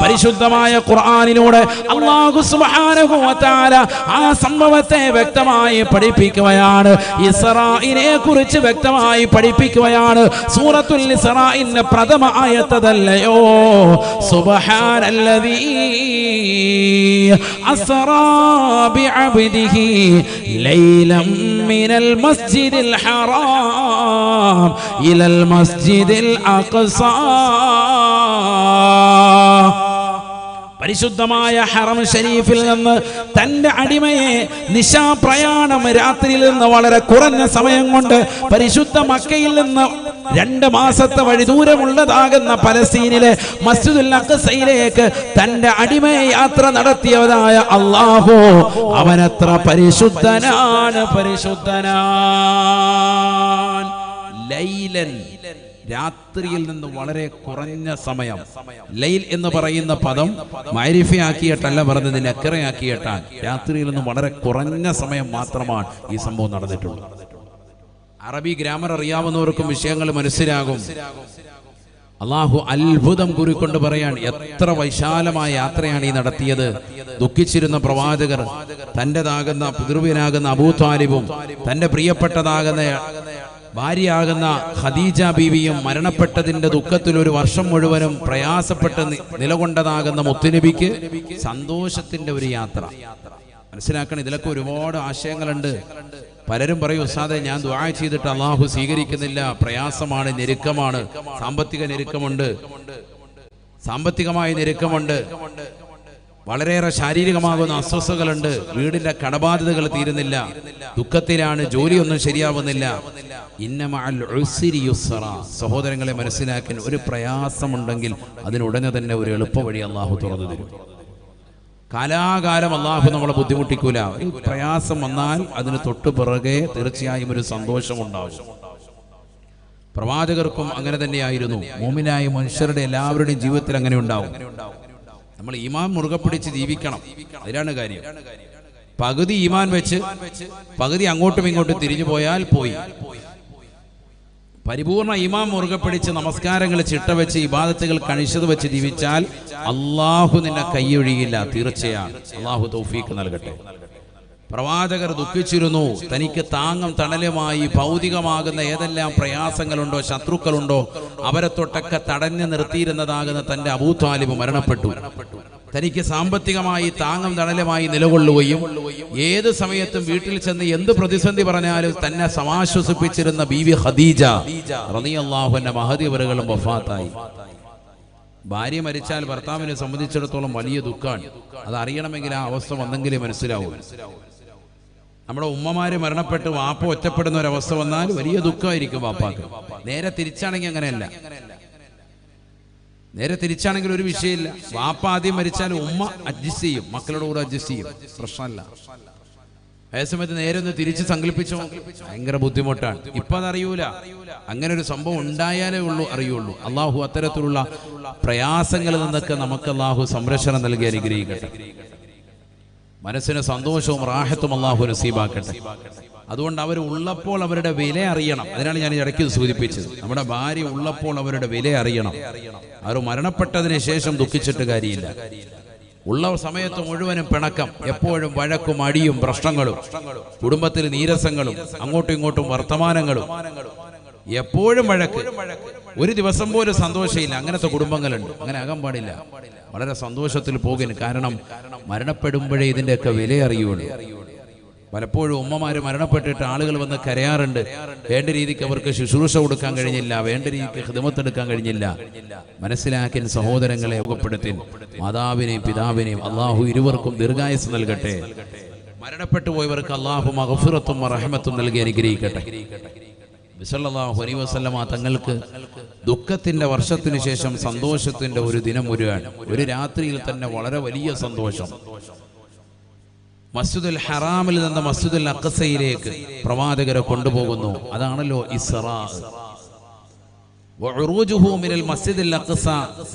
പരിശുദ്ധമായ ഖുർആനിലൂടെ അല്ലാഹു സുബ്ഹാനഹു വ തആല ആ സംഭവത്തെ വ്യക്തമായി പഠിപ്പിക്കുകയാണ്. ഇസ്രായിനെ കുറിച്ച് വ്യക്തമായി പഠിപ്പിക്കുകയാണ്. സൂറത്തുൽ ഇസ്രായിന്റെ പ്രഥമ ആയത്തതല്ലയോ, സുബ്ഹാനല്ലദീ അസ്റാ ബിഅബ്ദിഹി ലൈലം മിനൽ മസ്ജിദിൽ ഹറാം ഇലൽ മസ്ജിദിൽ അഖ്സാ. പരിശുദ്ധമായ ഹറം ഷരീഫിൽ നിന്ന് തന്റെ അടിമയെ നിശാപ്രയാണം രാത്രിയിൽ നിന്ന് വളരെ കുറഞ്ഞ സമയം കൊണ്ട് പരിശുദ്ധ മക്കയിൽ നിന്ന് 2 മാസത്തെ വഴി ദൂരമുള്ളതാകുന്ന പലസ്തീനിലെ മസ്ജിദുൽ അഖ്സയിലേക്ക് തന്റെ അടിമയെ യാത്ര നടത്തിയവരായ അല്ലാഹു അവനത്ര പരിശുദ്ധനാണ്. ലൈലൻ, രാത്രിയിൽ നിന്ന് വളരെ കുറഞ്ഞ സമയം. ലൈൽ എന്ന് പറയുന്ന പദം മഅരിഫയാക്കിയിട്ടല്ല പറഞ്ഞത്, നക്കറയാക്കിയിട്ടാണ്. രാത്രിയിൽ നിന്ന് വളരെ കുറഞ്ഞ സമയം മാത്രമാണ് ഈ സംഭവം നടന്നിട്ടുള്ളത്. അറബി ഗ്രാമർ അറിയാവുന്നവർക്കും വിഷയങ്ങൾ മനസ്സിലാകും. അള്ളാഹു അത്ഭുതം കുറിക്കൊണ്ട് പറയാൻ, എത്ര വിശാലമായ യാത്രയാണ് ഈ നടത്തിയത്. ദുഃഖിച്ചിരുന്ന പ്രവാചകർ തൻ്റെതാകുന്ന പിതൃവ്യനാകുന്ന അബൂ ത്വാലിബും തൻ്റെ പ്രിയപ്പെട്ടതാകുന്ന ഭാര്യയാകുന്ന ഖദീജ ബീവിയും മരണപ്പെട്ടതിന്റെ ദുഃഖത്തിൽ ഒരു വർഷം മുഴുവനും പ്രയാസപ്പെട്ട് നിലകൊണ്ടതാകുന്ന മുത്തുനബിക്ക് സന്തോഷത്തിന്റെ ഒരു യാത്ര. മനസ്സിലാക്കണം, ഇതിലൊക്കെ ഒരുപാട് ആശയങ്ങളുണ്ട്. പലരും പറയും, ഉസ്താദേ ഞാൻ ദുആ ചെയ്തിട്ട് അള്ളാഹു സ്വീകരിക്കുന്നില്ല, പ്രയാസമാണ്, ഞെരുക്കമാണ്, സാമ്പത്തികമായ ഞെരുക്കമുണ്ട്, വളരെയേറെ ശാരീരികമാകുന്ന അസ്വസ്ഥതകളുണ്ട്, വീടിന്റെ കടബാധ്യതകൾ തീരുന്നില്ല, ദുഃഖത്തിലാണ്, ജോലിയൊന്നും ശരിയാവുന്നില്ല. ഇന്ന മഅൽ ഉസ്രി യുസ്റ. സഹോദരങ്ങളെ മനസ്സിലാക്കാൻ, ഒരു പ്രയാസമുണ്ടെങ്കിൽ അതിനുടനെ തന്നെ ഒരു എളുപ്പവഴി അള്ളാഹു തുറന്നു തരും. കാലാകാലം അള്ളാഹു നമ്മളെ ബുദ്ധിമുട്ടിക്കൂല. ഒരു പ്രയാസം വന്നാൽ അതിന് തൊട്ടു പിറകെ തീർച്ചയായും ഒരു സന്തോഷമുണ്ടാവും. പ്രവാചകർക്കും അങ്ങനെ തന്നെയായിരുന്നു. മുഅ്മിനായ മനുഷ്യരുടെ എല്ലാവരുടെയും ജീവിതത്തിൽ അങ്ങനെ ഉണ്ടാവും. നമ്മൾ ഈമാൻ മുറുകെ പിടിച്ച് ജീവിക്കണം, അതിലാണ് കാര്യം. പകുതി ഈമാൻ വെച്ച് പകുതി അങ്ങോട്ടും ഇങ്ങോട്ടും തിരിഞ്ഞു പോയാൽ പോയി. പരിപൂർണ ഈമാൻ മുറുകെ പിടിച്ച് നമസ്കാരങ്ങൾ ചിട്ട വെച്ച് ഇബാദത്തുകൾ കണിശത് വെച്ച് ജീവിച്ചാൽ അള്ളാഹു നിന്നെ കൈയൊഴിയില്ല, തീർച്ചയാണ്. അള്ളാഹു തൗഫീഖ് നൽകട്ടെ. പ്രവാചകർ ദുഃഖിച്ചിരുന്നു. തനിക്ക് താങ്ങും തണലുമായി ഭൗതികമാകുന്ന ഏതെല്ലാം പ്രയാസങ്ങളുണ്ടോ, ശത്രുക്കളുണ്ടോ, അവരെ തൊട്ടൊക്കെ തടഞ്ഞു നിർത്തിയിരുന്നതാകുന്ന തന്റെ അബൂ ത്വാലിബ് മരണപ്പെട്ടു. തനിക്ക് സാമ്പത്തികമായി താങ്ങും തണലുമായി നിലകൊള്ളുകയും ഏത് സമയത്തും വീട്ടിൽ ചെന്ന് എന്ത് പ്രതിസന്ധി പറഞ്ഞാലും തന്നെ സമാശ്വസിപ്പിച്ചിരുന്ന ബീവി ഖദീജ റളിയല്ലാഹു അൻഹ മഹദിവറുകളും വഫാത്തായി. ഭാര്യ മരിച്ചാൽ ഭർത്താവിനെ സംബന്ധിച്ചിടത്തോളം വലിയ ദുഃഖമാണ്. അത് അറിയണമെങ്കിൽ ആ അവസ്ഥ വന്നെങ്കിലേ മനസ്സിലാവൂ. നമ്മുടെ ഉമ്മമാര് മരണപ്പെട്ട് വാപ്പ ഒറ്റപ്പെടുന്ന ഒരവസ്ഥ വന്നാൽ വലിയ ദുഃഖമായിരിക്കും വാപ്പാക്ക്. നേരെ തിരിച്ചാണെങ്കിൽ അങ്ങനെയല്ല. നേരെ തിരിച്ചാണെങ്കിൽ ഒരു വിഷയമില്ല. വാപ്പ ആദ്യം മരിച്ചാൽ ഉമ്മ അഡ്ജസ്റ്റ് ചെയ്യും, മക്കളുടെ കൂടെ അഡ്ജസ്റ്റ് ചെയ്യും, പ്രശ്നമല്ല. അതേസമയത്ത് നേരെ ഒന്ന് തിരിച്ച് സങ്കല്പിച്ചോ, ഭയങ്കര ബുദ്ധിമുട്ടാണ്. ഇപ്പൊ അതറിയൂല. അങ്ങനെ ഒരു സംഭവം ഉണ്ടായാലേ അറിയുള്ളൂ. അള്ളാഹു അത്തരത്തിലുള്ള പ്രയാസങ്ങളിൽ നിന്നൊക്കെ നമുക്ക് അള്ളാഹു സംരക്ഷണം നൽകി അനുഗ്രഹിക്കട്ടെ. മനസ്സിന് സന്തോഷവും റാഹത്തും അള്ളാഹു നസീബാക്കട്ടെ. അതുകൊണ്ട് അവർ ഉള്ളപ്പോൾ അവരുടെ വില അറിയണം. അതിനാണ് ഞാൻ ഇടയ്ക്ക് സൂചിപ്പിച്ചത്. നമ്മുടെ ഭാര്യ ഉള്ളപ്പോൾ അവരുടെ വില അറിയണം. അവർ മരണപ്പെട്ടതിന് ശേഷം ദുഃഖിച്ചിട്ട് കാര്യമില്ല. ഉള്ള സമയത്ത് മുഴുവനും പിണക്കം, എപ്പോഴും വഴക്കും അടിയും പ്രശ്നങ്ങളും, കുടുംബത്തിൽ നീരസങ്ങളും, അങ്ങോട്ടും ഇങ്ങോട്ടും വർത്തമാനങ്ങളും, എപ്പോഴും വഴക്ക്, ഒരു ദിവസം പോലും സന്തോഷമില്ല. അങ്ങനത്തെ കുടുംബങ്ങളുണ്ട്. അങ്ങനെ ആകാൻ പാടില്ല. വളരെ സന്തോഷത്തിൽ പോകുന്നു. കാരണം മരണപ്പെടുമ്പോഴേ ഇതിൻ്റെയൊക്കെ വില അറിയുള്ളൂ. പലപ്പോഴും ഉമ്മമാര് മരണപ്പെട്ടിട്ട് ആളുകൾ വന്ന് കരയാറുണ്ട്. വേണ്ട രീതിക്ക് അവർക്ക് ശുശ്രൂഷ കൊടുക്കാൻ കഴിഞ്ഞില്ല, വേണ്ട രീതിക്ക് ഖിദ്മത്തെടുക്കാൻ കഴിഞ്ഞില്ല. മനസ്സിലാക്കി സഹോദരങ്ങളെ ഉപപ്പെടുത്തി മാതാവിനെയും പിതാവിനെയും അള്ളാഹു ഇരുവർക്കും ദീർഘായുസ് നൽകട്ടെ. മരണപ്പെട്ടു പോയവർക്ക് അള്ളാഹു മഗ്ഫിറത്തും റഹ്മത്തും നൽകി അനുഗ്രഹിക്കട്ടെ. സല്ലല്ലാഹു അലൈഹി വസല്ലമ തങ്ങൾക്ക് ദുഃഖത്തിന്റെ വർഷത്തിന് ശേഷം സന്തോഷത്തിന്റെ ഒരു ദിനം വരികയാണ്. ഒരു രാത്രിയിൽ തന്നെ വളരെ വലിയ സന്തോഷം. മസ്ജിദുൽ ഹറാമിൽ നിന്ന് മസ്ജിദുൽ അഖ്സയിലേക്ക് പ്രവാചകരെ കൊണ്ടുപോകുന്നു. അതാണല്ലോ ഇസ്റാ. വഉറൂജുഹു മിനൽ മസ്ജിദിൽ അഖ്സ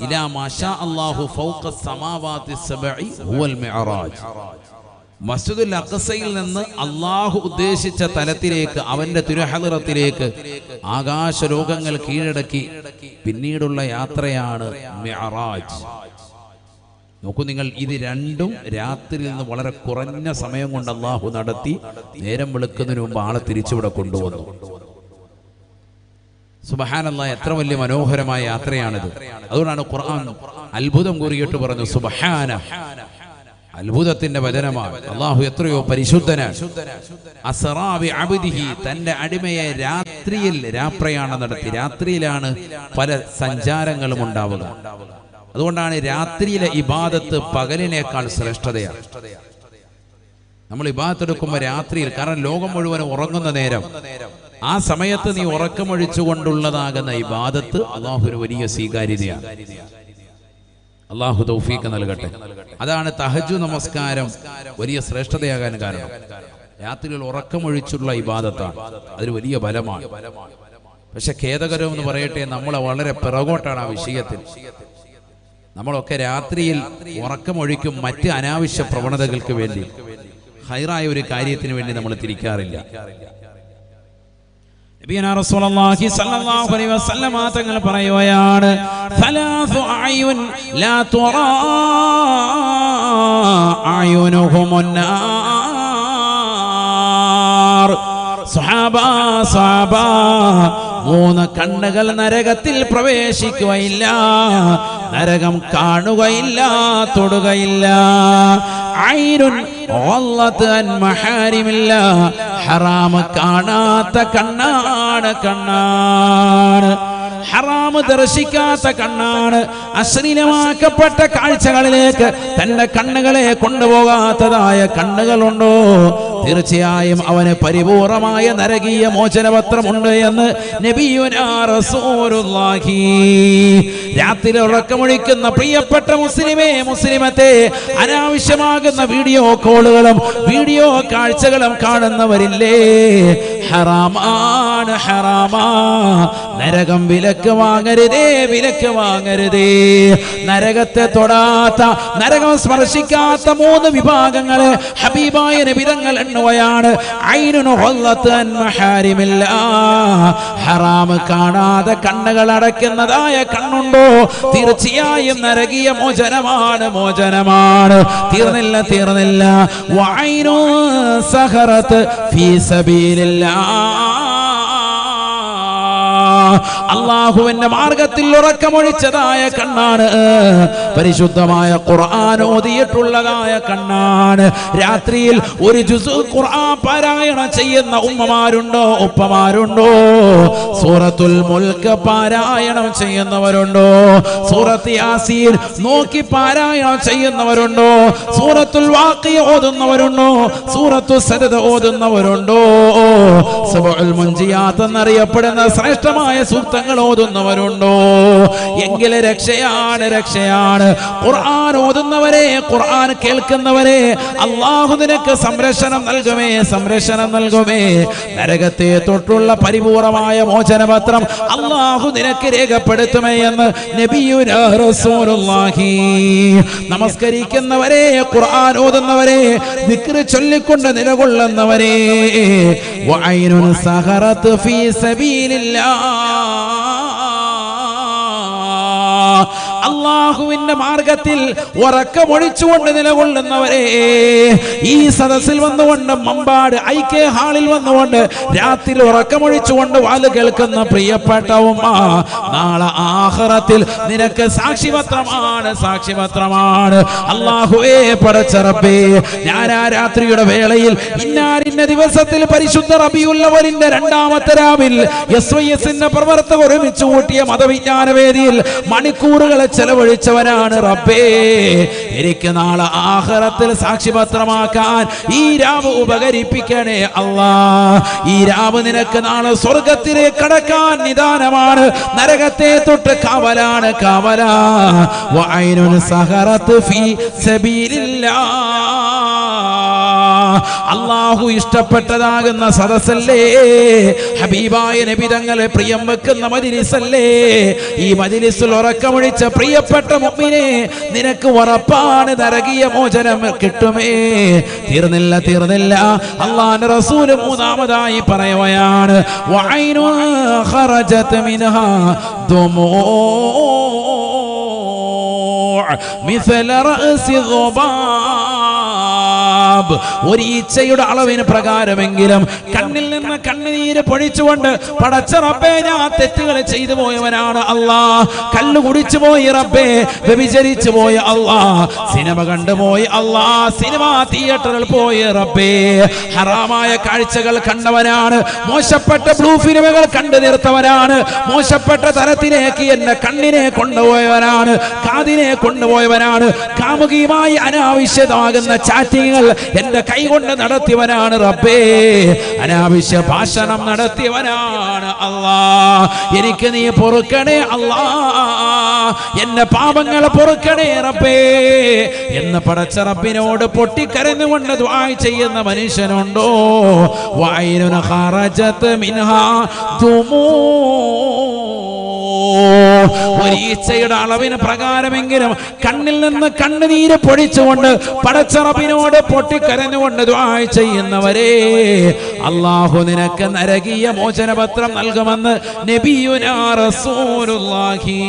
ഇലാ മാ ഷാ അല്ലാഹു ഫൗഖ സമാവാതി സബഇ ഹുവൽ മിഅറാജ്. മസ്ജിദുൽ അഖ്സയിൽ നിന്ന് അള്ളാഹു ഉദ്ദേശിച്ച തലത്തിലേക്ക്, അവന്റെ തിരുഹളറത്തിലേക്ക് ആകാശലോകങ്ങൾ കീഴടക്കി പിന്നീടുള്ള യാത്രയാണ് മിഅറാജ്. നോക്കൂ നിങ്ങൾ, ഇത് രണ്ടും രാത്രിയിൽ നിന്ന് വളരെ കുറഞ്ഞ സമയം കൊണ്ട് അള്ളാഹു നടത്തി. നേരം വെളുക്കുന്നതിന് മുമ്പ് ആളെ തിരിച്ചിവിടെ കൊണ്ടുവന്നു. സുബ്ഹാനല്ലാഹ്, എത്ര വലിയ മനോഹരമായ യാത്രയാണിത്. അതുകൊണ്ടാണ് ഖുർആൻ അത്ഭുതം കൂറിയിട്ട് പറഞ്ഞു സുബ്ഹാന. അത്ഭുതത്തിന്റെ വചനമാണ്. അള്ളാഹു എത്രയോ പരിശുദ്ധനാണ്. അസ്റാ ബി അബ്ദിഹി, തന്റെ അടിമയെ രാത്രിയിൽ രാപ്രയാണം നടത്തി. രാത്രിയിലാണ് പല സഞ്ചാരങ്ങളും ഉണ്ടാവുക. അതുകൊണ്ടാണ് രാത്രിയിലെ ഇബാദത്ത് പകലിനേക്കാൾ ശ്രേഷ്ഠതയാണ്. നമ്മൾ ഇബാദത്ത് എടുക്കുമ്പോൾ രാത്രിയിൽ, കാരണം ലോകം മുഴുവനും ഉറങ്ങുന്ന നേരം, ആ സമയത്ത് നീ ഉറക്കമൊഴിച്ചുകൊണ്ടുള്ളതാകുന്ന ഇബാദത്ത് അള്ളാഹുവിന് വലിയ സ്വീകാര്യതയാണ്. അള്ളാഹു തൗഫീഖ് നൽകട്ടെ. അതാണ് തഹജ്ജുദ് നമസ്കാരം വലിയ ശ്രേഷ്ഠതയാകാൻ കാരണം. രാത്രിയിൽ ഉറക്കമൊഴിച്ചുള്ള ഇബാദത്താണ്. അതൊരു വലിയ ബലമാണ്. പക്ഷെ ഖേദകരം എന്ന് പറയട്ടെ, നമ്മളെ വളരെ പിറകോട്ടാണ് ആ വിഷയത്തിൽ. നമ്മളൊക്കെ രാത്രിയിൽ ഉറക്കമൊഴിക്കും മറ്റ് അനാവശ്യ പ്രവണതകൾക്ക് വേണ്ടി, ഹൈറായ ഒരു കാര്യത്തിന് വേണ്ടി നമ്മൾ തിരിക്കാറില്ല. നബിയനാ റസൂലുള്ളാഹി സ്വല്ലല്ലാഹു അലൈഹി വസല്ലമ തങ്ങൾ പറയുകയാണ് സലാസു അയുൻ ലാ തുറാ അയുനുഹുമുന്നാർ. സ്വഹാബ മൂന്ന് കണ്ണുകൾ നരകത്തിൽ പ്രവേശിക്കുകയില്ല, നരകം കാണുകയില്ല, തൊടുകയില്ല. ഐനുൻ വല്ലത്ത് അൻ മഹാരിമില്ല, ഹറാം കാണാത്ത കണ്ണാണ്, ഹറാം ദർശിക്കാത്ത കണ്ണാണ്. അശ്ലീലമാക്കപ്പെട്ട കാഴ്ചകളിലേക്ക് തന്റെ കണ്ണുകളെ കൊണ്ടുപോകാത്തതായ കണ്ണുകളുണ്ടോ, തീർച്ചയായും അവന് പരിപൂർണമായ നരകീയ മോചനപത്രമുണ്ട് എന്ന് നബിയുനാ റസൂലുള്ളാഹി. രാത്രി ഉറക്കമൊഴിക്കുന്ന പ്രിയപ്പെട്ട മുസ്ലിമത്തെ, അനാവശ്യമാകുന്ന വീഡിയോ കോളുകളും വീഡിയോ കാഴ്ചകളും കാണുന്നവരില്ലേ, ഹറാമാണ്, ഹറാമാ. നരകം വിലക്ക് വാങ്ങരുതേ, വിലക്ക് വാങ്ങരുതേ. നരകത്തെ തൊടാത്ത, നരകം സ്പർശിക്കാത്ത മൂന്ന് വിഭാഗങ്ങളെ ഹബീബായ നബി തങ്ങൾ എണ്ണുകയാണ്. ഐനുൻ വല്ലത്ത് അൻ മഹാരിമില്ല, ഹറാം കാണാതെ കണ്ണുകൾ അടയ്ക്കുന്നതായ കണ്ണുണ്ടോ, തീർച്ചയായും നരകീയ മോചനമാണ്, മോചനമാണ്. തീർന്നില്ല. വഐനു സഹറത്ത് ഫീ സബീലില്ലാഹ്, അല്ലാഹുവിന്റെ മാർഗത്തിൽ ഉറക്കമൊഴിച്ചതായ കണ്ണാണ്, പരിശുദ്ധമായ ഖുർആൻ ഓതിയിട്ടുള്ളതായ കണ്ണാണ്. രാത്രിയിൽ ഒരു ജുസ് ഖുർആൻ പാരായണം ചെയ്യുന്ന ഉമ്മമാരുണ്ടോ, ഉപ്പമാരുണ്ടോ? സൂറത്തുൽ മുൽക്ക് പാരായണം ചെയ്യുന്നവരുണ്ടോ? സൂറത്ത് യാസീൻ നോക്കി പാരായണം ചെയ്യുന്നവരുണ്ടോ? സൂറത്തുൽ വാഖിയ ഓതുന്നവരുണ്ടോ? സൂറത്തു സജദ ഓതുന്നവരുണ്ടോ? സബഉൽ മുൻജിയാത്ത് എന്നറിയപ്പെടുന്ന ശ്രേഷ്ഠമായ സൂക്തങ്ങൾ ഓതുന്നവരുണ്ടോ? എങ്കിലെ രക്ഷയാണ്, രക്ഷയാണ്. ഖുർആൻ ഓതുന്നവരെ, ഖുർആൻ കേൾക്കുന്നവരെ, അല്ലാഹു നിനക്ക് സംരക്ഷണം നൽകുമേ, സംരക്ഷണം നൽകുമേ. നരകത്തെ തൊട്ടുള്ള പരിപൂർണമായ മോചനപത്രം അല്ലാഹു നിനക്ക് രേഖപ്പെടുത്തുമേ എന്ന് നബിയുനാ റസൂലുള്ളാഹി. നമസ്കരിക്കുന്നവരെ, ഖുർആൻ ഓതുന്നവരെ, ദിക്ർ ചൊല്ലിക്കൊണ്ട് നിലകൊള്ളുന്നവരെ, വഐനുൻ സഹറത്ത് ഫീ സബീലില്ലാഹ്, അല്ലാഹുവിന്റെ മാർഗത്തിൽ ഉറക്കമൊഴിച്ചുകൊണ്ട് നിലകൊള്ളുന്നവരെ, ഈ സദസ്സിൽ വന്നുകൊണ്ട്, മമ്പാട് ഐക്യ ഹാളിൽ വന്നുകൊണ്ട് രാത്രി ഉറക്കമൊഴിച്ചുകൊണ്ട് വാല് കേൾക്കുന്ന പ്രിയപ്പെട്ട ഉമ്മ, നാളെ ആഖിറത്തിൽ നിനക്ക് സാക്ഷിപത്രമാണ്, സാക്ഷിപത്രമാണ്. അല്ലാഹുവേ, പടച്ച റബ്ബേ, ഞാൻ ആ രാത്രിയുടെ വേളയിൽ ഇന്ന ദിവസത്തിൽ പരിശുദ്ധ റബീഉൽ അവ്വലിന്റെ രണ്ടാമത്തെ രാവിൽ SYSന്റെ പ്രവർത്തകർ ഒരുമിച്ച് കൂട്ടിയ മതവിജ്ഞാന വേദിയിൽ മണിക്കൂറുകളെ ചെലവഴിച്ചവനാണ് റബ്ബേ. എനിക്ക് നാളെ ആഖിറത്തിൽ സാക്ഷിപത്രമാക്കാൻ ഈ രാവ് ഉപകരിപ്പിക്കണേ അല്ലാ. ഈ രാവ് നിനക്ക് നാളെ സ്വർഗത്തിലേക്ക് കടക്കാൻ നിദാനമാണ്, നരകത്തെ തൊട്ട് കാവലാണ്, കാവലാ. വഐനുൻ സഹറത്ത് ഫീ സബീലില്ലാഹ്, അല്ലാഹു ഇഷ്ടപ്പെട്ടതാകുന്ന സദസ്സല്ലേ, ഹബീബായ നബി തങ്ങളെ പ്രിയം വെക്കുന്ന മജ്ലിസല്ലേ. ഈ മജ്ലിസിൽ ഉറക്കമൊഴിച്ച പ്രിയപ്പെട്ട മുഅ്മിനേ, നിനക്ക് ഉറപ്പാണ് നരകീയ മോചനം കിട്ടുമേ. തീർന്നില്ല. അല്ലാഹുവിന്റെ റസൂൽ മൂന്നാമതായി പറയുകയാണ്, വഐനു ഖറജത് മിൻഹാ ദുമൂ മിസ്ല റഅസി ഗുബാബ്, ഒരു ഈച്ചയുടെ അളവിന് പ്രകാരമെങ്കിലും കണ്ണിൽ നിന്ന് കണ്ണുനീര് പൊഴിച്ചുകൊണ്ട്, പടച്ച റബ്ബേ, ഞാൻ തെറ്റുകൾ ചെയ്തു പോയവനാണ് അല്ലാ, കള്ളു കുടിച്ചു പോയി റബ്ബേ, വ്യഭിചരിച്ചു പോയി അല്ലാ, സിനിമ കണ്ടുപോയി അല്ലാ, സിനിമ തിയേറ്ററിൽ പോയി റബ്ബേ, ഹറാമായ കാഴ്ചകൾ കണ്ടവനാണ്, മോശപ്പെട്ട ബ്ലൂ ഫിലിമുകൾ കണ്ടു തീർത്തവനാണ്, മോശപ്പെട്ട തരത്തിലേക്ക് എന്റെ കണ്ണിനെ കൊണ്ടുപോയവനാണ്, കാതിനെ കൊണ്ടുപോയവനാണ്, കാമുകിയുമായി അനാവശ്യമാകുന്ന ചാറ്റിങ്ങൾ എന്റെ കൈകൊണ്ട് നടത്തിയവനാണ് റബ്ബേ, അനാവശ്യ ഭാഷണം നടത്തിയവനാണ് അല്ലാ. എനിക്ക് നീ പൊറുക്കണേ അല്ലാ, എന്റെ പാപങ്ങളെ പൊറുക്കണേ റബ്ബേ എന്ന് പടച്ച റബ്ബിനോട് പൊട്ടിക്കരഞ്ഞുകൊണ്ട് ദുആ ചെയ്യുന്ന മനുഷ്യനുണ്ടോ? വൈനുൻ ഖറജത് മിൻഹാ ദുമൂ, ഒരു ഈച്ചയുടെ അളവിന് പ്രകാരമെങ്കിലും കണ്ണിൽ നിന്ന് കണ്ണുനീര് പൊഴിച്ചുകൊണ്ട് പടച്ചറബിനോട് പൊട്ടിക്കരഞ്ഞുകൊണ്ട് ദുആ ചെയ്യുന്നവരെ അല്ലാഹു നിനക്ക് നരകീയ മോചനപത്രം നൽകുമെന്ന് നബിയുനാ റസൂലുള്ളാഹി.